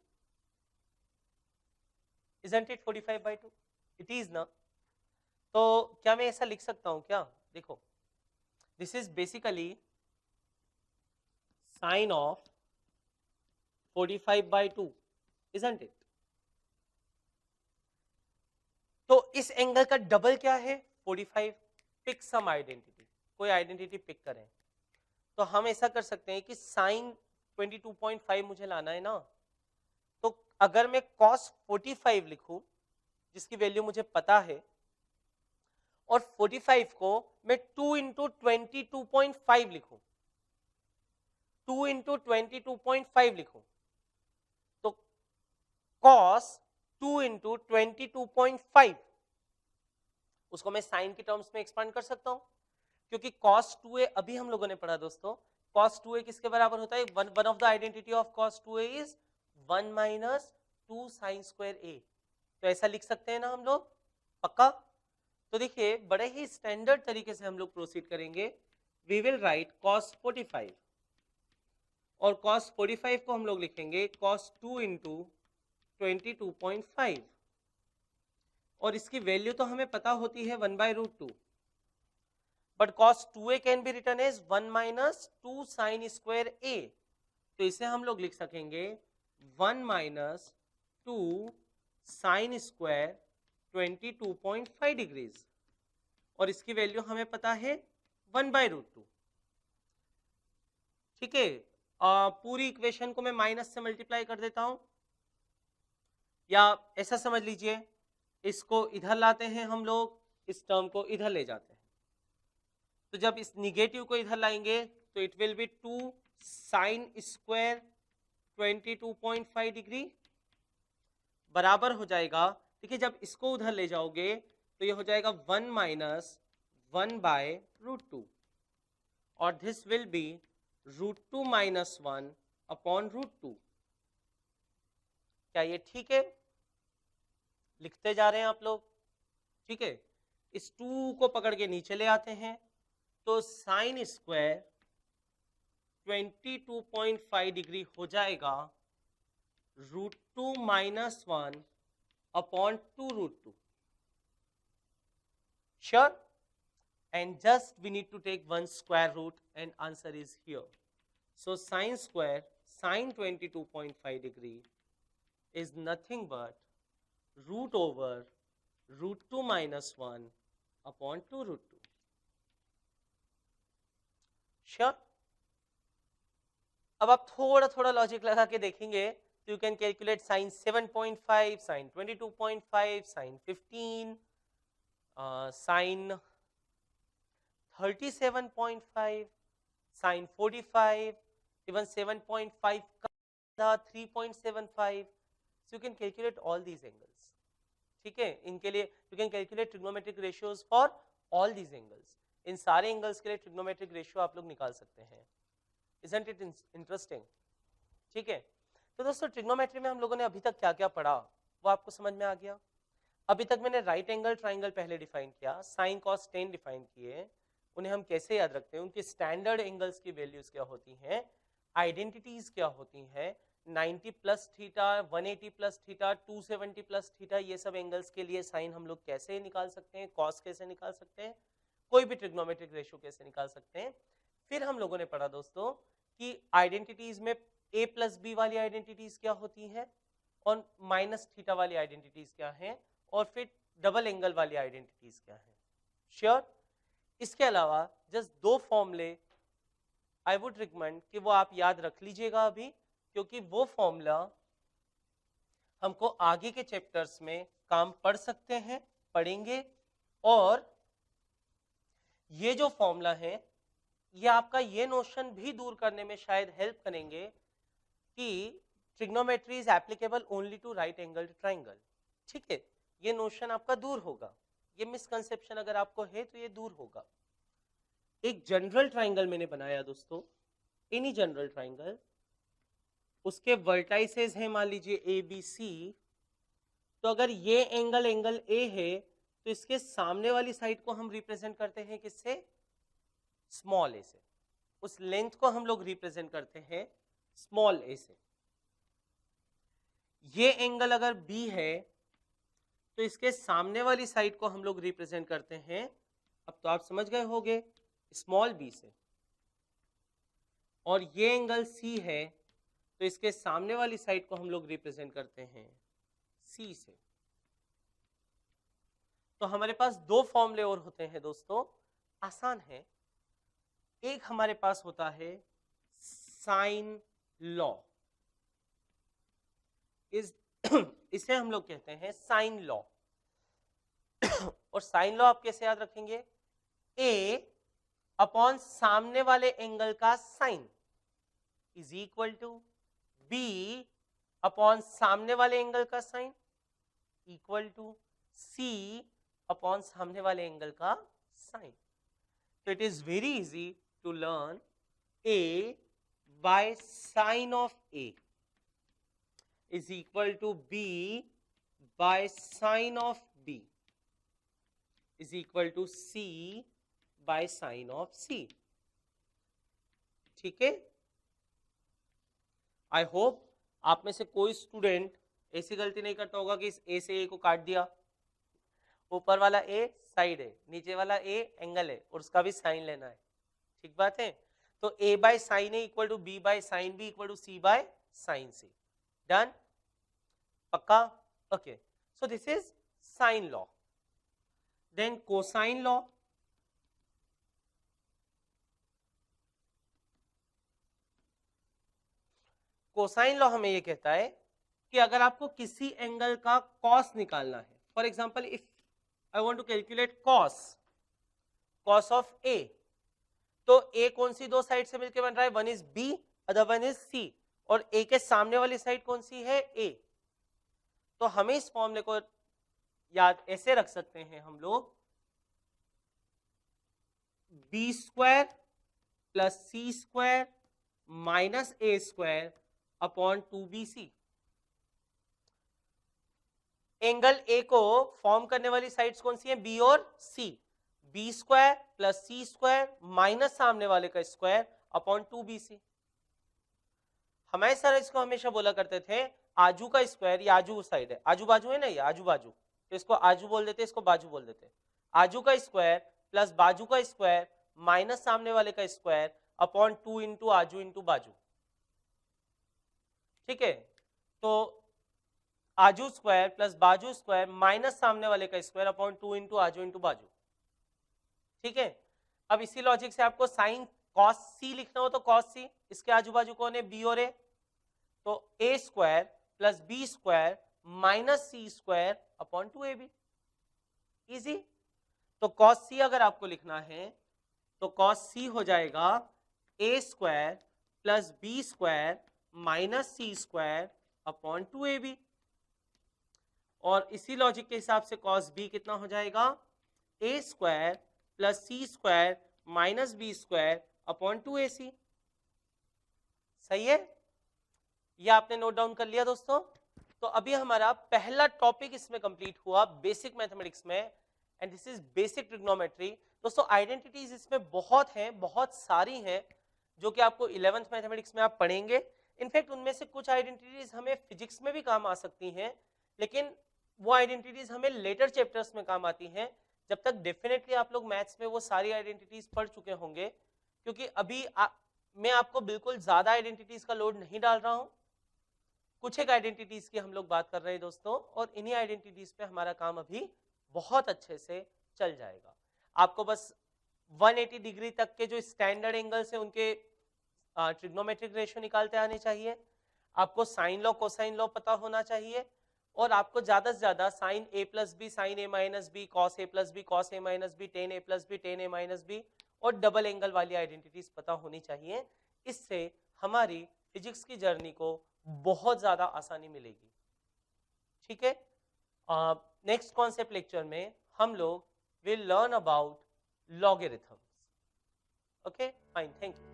isn't it 45/2? it is ना। तो क्या मैं ऐसा लिख सकता हूं क्या? देखो, this is basically sine of 45/2 isn't it? तो इस एंगल का डबल क्या है? 45। पिक सम आइडेंटिटी, कोई आइडेंटिटी पिक करें। तो हम ऐसा कर सकते हैं कि साइन 22.5 मुझे लाना है ना, तो अगर मैं cos 45 लिखूं जिसकी वैल्यू मुझे पता है, और 45 को मैं 2 इंटू 22.5 लिखूं, 2 इंटू 22.5 लिखूं, तो cos 2 इंटू 22.5 उसको मैं साइन के टर्म्स में एक्सपांड कर सकता हूं, क्योंकि cos 2a अभी हम लोगों ने पढ़ा दोस्तों, cos 2a किसके बराबर होता है? One of the identity of cos 2a is 1 minus 2 sine square a। तो ऐसा लिख सकते हैं ना हम लोग, पक्का? तो देखिए बड़े ही स्टैंडर्ड तरीके से हम लोग प्रोसीड करेंगे। वी विल राइट cos 45, और cos 45 को हम लोग लिखेंगे cos 2 इंटू 22.5, और इसकी वैल्यू तो हमें पता होती है 1/√2, but cos 2a can be written as 1 minus 2 sine square a। तो इसे हम लोग लिख सकेंगे 1 माइनस 2 साइन स्क्वायर 22.5 डिग्रीज, और इसकी वैल्यू हमें पता है 1/√2। ठीक है, पूरी इक्वेशन को मैं माइनस से मल्टीप्लाई कर देता हूं, या ऐसा समझ लीजिए इसको इधर लाते हैं हम लोग, इस टर्म को इधर ले जाते हैं। तो जब इस निगेटिव को इधर लाएंगे तो it will be 2 sine square 22.5 degree बराबर हो जाएगा। देखिए जब इसको उधर ले जाओगे तो ये हो जाएगा 1 माइनस 1/√2, और this will be √2 minus 1 upon √2। क्या ये ठीक है? लिखते जा रहे हैं आप लोग, ठीक है। इस 2 को पकड़ के नीचे ले आते हैं, तो साइन स्क्वायर 22.5 डिग्री हो जाएगा √2 minus 1 upon 2√2। Sure? And just we need to take one square root and answer is here. So sine square sine 22.5 degree is nothing but root over √2 minus 1 upon 2√2. Sure? अब आप थोड़ा थोड़ा logic लगा के देखेंगे तो you can calculate sine 7.5, sine 22.5, sine 15, sine 37.5, sine 45, even 7.5 का 3.75, so you can calculate all these angles। ठीक है, इनके लिए you can calculate trigonometric ratios for all these angles। इन सारे एंगल्स के लिए ट्रिग्नोमेट्रिक रेशियो आप लोग निकाल सकते हैं। Isn't it interesting? ठीक है, तो दोस्तों ट्रिग्नोमेट्री में हम लोगों ने अभी तक क्या क्या पढ़ा वो आपको समझ में आ गया। अभी तक मैंने राइट एंगल ट्राइंगल पहले डिफाइन किया, साइन कॉस टेन डिफाइन किए, उन्हें हम कैसे याद रखते हैं, उनके स्टैंडर्ड एंगल्स की वैल्यूज क्या होती हैं, आइडेंटिटीज क्या होती हैं, 90 plus theta, 180 plus theta, 270 plus theta, ये सब एंगल्स के लिए साइन हम लोग कैसे निकाल सकते हैं, कॉस कैसे निकाल सकते हैं, कोई भी ट्रिग्नोमेट्रिक रेशियो कैसे निकाल सकते हैं। फिर हम लोगों ने पढ़ा दोस्तों कि आइडेंटिटीज में a प्लस बी वाली आइडेंटिटीज क्या होती हैं, और माइनस थीटा वाली आइडेंटिटीज क्या हैं, और फिर डबल एंगल वाली आइडेंटिटीज क्या हैं। श्योर? इसके अलावा जस्ट 2 फॉर्मूले आई वुड रिकमेंड कि वो आप याद रख लीजिएगा अभी, क्योंकि वो फॉर्मूला हमको आगे के चैप्टर्स में काम पड़ सकते हैं, पढ़ेंगे, और ये जो फॉर्मूला है ये आपका ये नोशन भी दूर करने में शायद हेल्प करेंगे कि trigonometry is applicable only to right angled triangle. ठीक है, ये नोशन आपका दूर होगा, ये मिसकंसेप्शन अगर आपको है तो ये दूर होगा। एक जनरल ट्राइंगल मैंने बनाया दोस्तों, एनी जनरल ट्राइंगल, उसके वर्टाइसेस हैं मान लीजिए ए बी सी, तो अगर ये एंगल ए है तो इसके सामने वाली साइड को हम रिप्रेजेंट करते हैं किससे? स्मॉल ए से। उस लेंथ को हम लोग रिप्रेजेंट करते हैं स्मॉल ए से। ये एंगल अगर बी है तो इसके सामने वाली साइड को हम लोग रिप्रेजेंट करते हैं, अब तो आप समझ गए होंगे, स्मॉल बी से। और ये एंगल सी है तो इसके सामने वाली साइड को हम लोग रिप्रेजेंट करते हैं सी से। तो हमारे पास दो फॉर्मूले और होते हैं दोस्तों, आसान है। एक हमारे पास होता है साइन लॉ, इसे हम लोग कहते हैं साइन लॉ। और साइन लॉ आप कैसे याद रखेंगे? ए अपॉन सामने वाले एंगल का sine is equal to B upon सामने वाले एंगल का sine equal to C upon सामने वाले एंगल का साइन। तो it is very easy to learn A by sine of A is equal to B by sine of B is equal to C by sine of C। ठीक है, I hope आप में से कोई student ऐसी गलती नहीं करता होगा कि इस ए से ए को काट दिया, ऊपर वाला ए साइड है, नीचे वाला ए एंगल है और उसका भी साइन लेना है। ठीक बात है, तो A by sine A equal to B by sine B equal to C by sine C. Done? पक्का? Okay, so this is sine law. Then cosine law, cosine law हमें ये कहता है कि अगर आपको किसी एंगल का कॉस निकालना है, for example if I want to calculate cos of A, तो ए कौन सी दो साइड से मिलकर बन रहा है? One is B, other one is C, और ए के सामने वाली साइड कौन सी है? ए। तो हमें इस फॉर्मूले को याद ऐसे रख सकते हैं हम लोग, B square plus C square minus A square upon 2bc। Angle A को फॉर्म करने वाली साइड्स कौन सी हैं? बी और सी। B square plus C square minus सामने वाले का स्क्वायर अपॉन 2bc। हमारे सर इसको हमेशा बोला करते थे आजू का स्क्वायर, ये आजू साइड है, आजू बाजू है ना, ये आजू बाजू, तो इसको आजू बोल देते, इसको बाजू बोल देते। आजू का स्क्वायर प्लस बाजू का स्क्वायर माइनस सामने वाले का स्क्वायर अपॉन 2 इंटू आजू इंटू बाजू। ठीक है, तो आजू स्क्वायर प्लस बाजू स्क्वायर माइनस सामने वाले का स्क्वायर अपॉन 2 इंटू आजू इंटू बाजू। ठीक है, अब इसी लॉजिक से आपको साइन कॉस सी लिखना हो तो कॉस सी, इसके आजू बाजू कौन है? बी और ए, तो A square plus B square minus C square upon 2ab। Easy. तो कॉस सी अगर आपको लिखना है तो कॉस सी हो जाएगा A square plus B square minus C square upon 2ab। और इसी लॉजिक के हिसाब से कॉस बी कितना हो जाएगा? A square plus C square minus B square upon 2ac। सही है, ये आपने नोट डाउन कर लिया दोस्तों। तो अभी हमारा पहला टॉपिक इसमें कंप्लीट हुआ बेसिक मैथमेटिक्स में, and this is basic trigonometry. दोस्तों आइडेंटिटीज इसमें बहुत हैं, बहुत सारी हैं, जो कि आपको 11th मैथमेटिक्स में आप पढ़ेंगे। इनफैक्ट उनमें से कुछ आइडेंटिटीज हमें फिजिक्स में भी काम आ सकती हैं, लेकिन वो आइडेंटिटीज हमें लेटर चैप्टर्स में काम आती हैं, जब तक डेफिनेटली आप लोग मैथ्स में वो सारी आइडेंटिटीज पढ़ चुके होंगे। क्योंकि अभी मैं आपको बिल्कुल ज्यादा आइडेंटिटीज का लोड नहीं डाल रहा हूं, कुछ एक आइडेंटिटीज की हम लोग बात कर रहे हैं दोस्तों, और इन्हीं आइडेंटिटीज पे हमारा काम अभी बहुत अच्छे से चल जाएगा। आपको बस 180 डिग्री तक के जो स्टैंडर्ड एंगल्स हैं उनके ट्रिग्नोमेट्रिक रेशियो निकालते आने चाहिए, आपको साइन लॉ कोसाइन लॉ पता होना चाहिए, और आपको ज्यादा से ज्यादा sign A plus B sign A minus B cos A plus B cos A minus B ten A plus B ten A minus B और डबल एंगल वाली आइडेंटिटीज पता होनी चाहिए। इससे हमारी फिजिक्स की जर्नी को बहुत ज्यादा आसानी मिलेगी। ठीक है, नेक्स्ट कॉन्सेप्ट लेक्चर में हम लोग will learn about logarithms. Okay fine, thank you.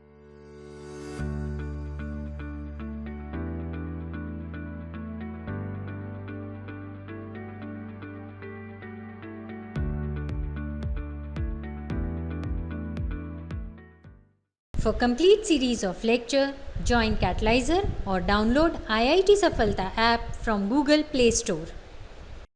For complete series of lecture, join Catalyzer or download IIT Safalta app from Google Play Store.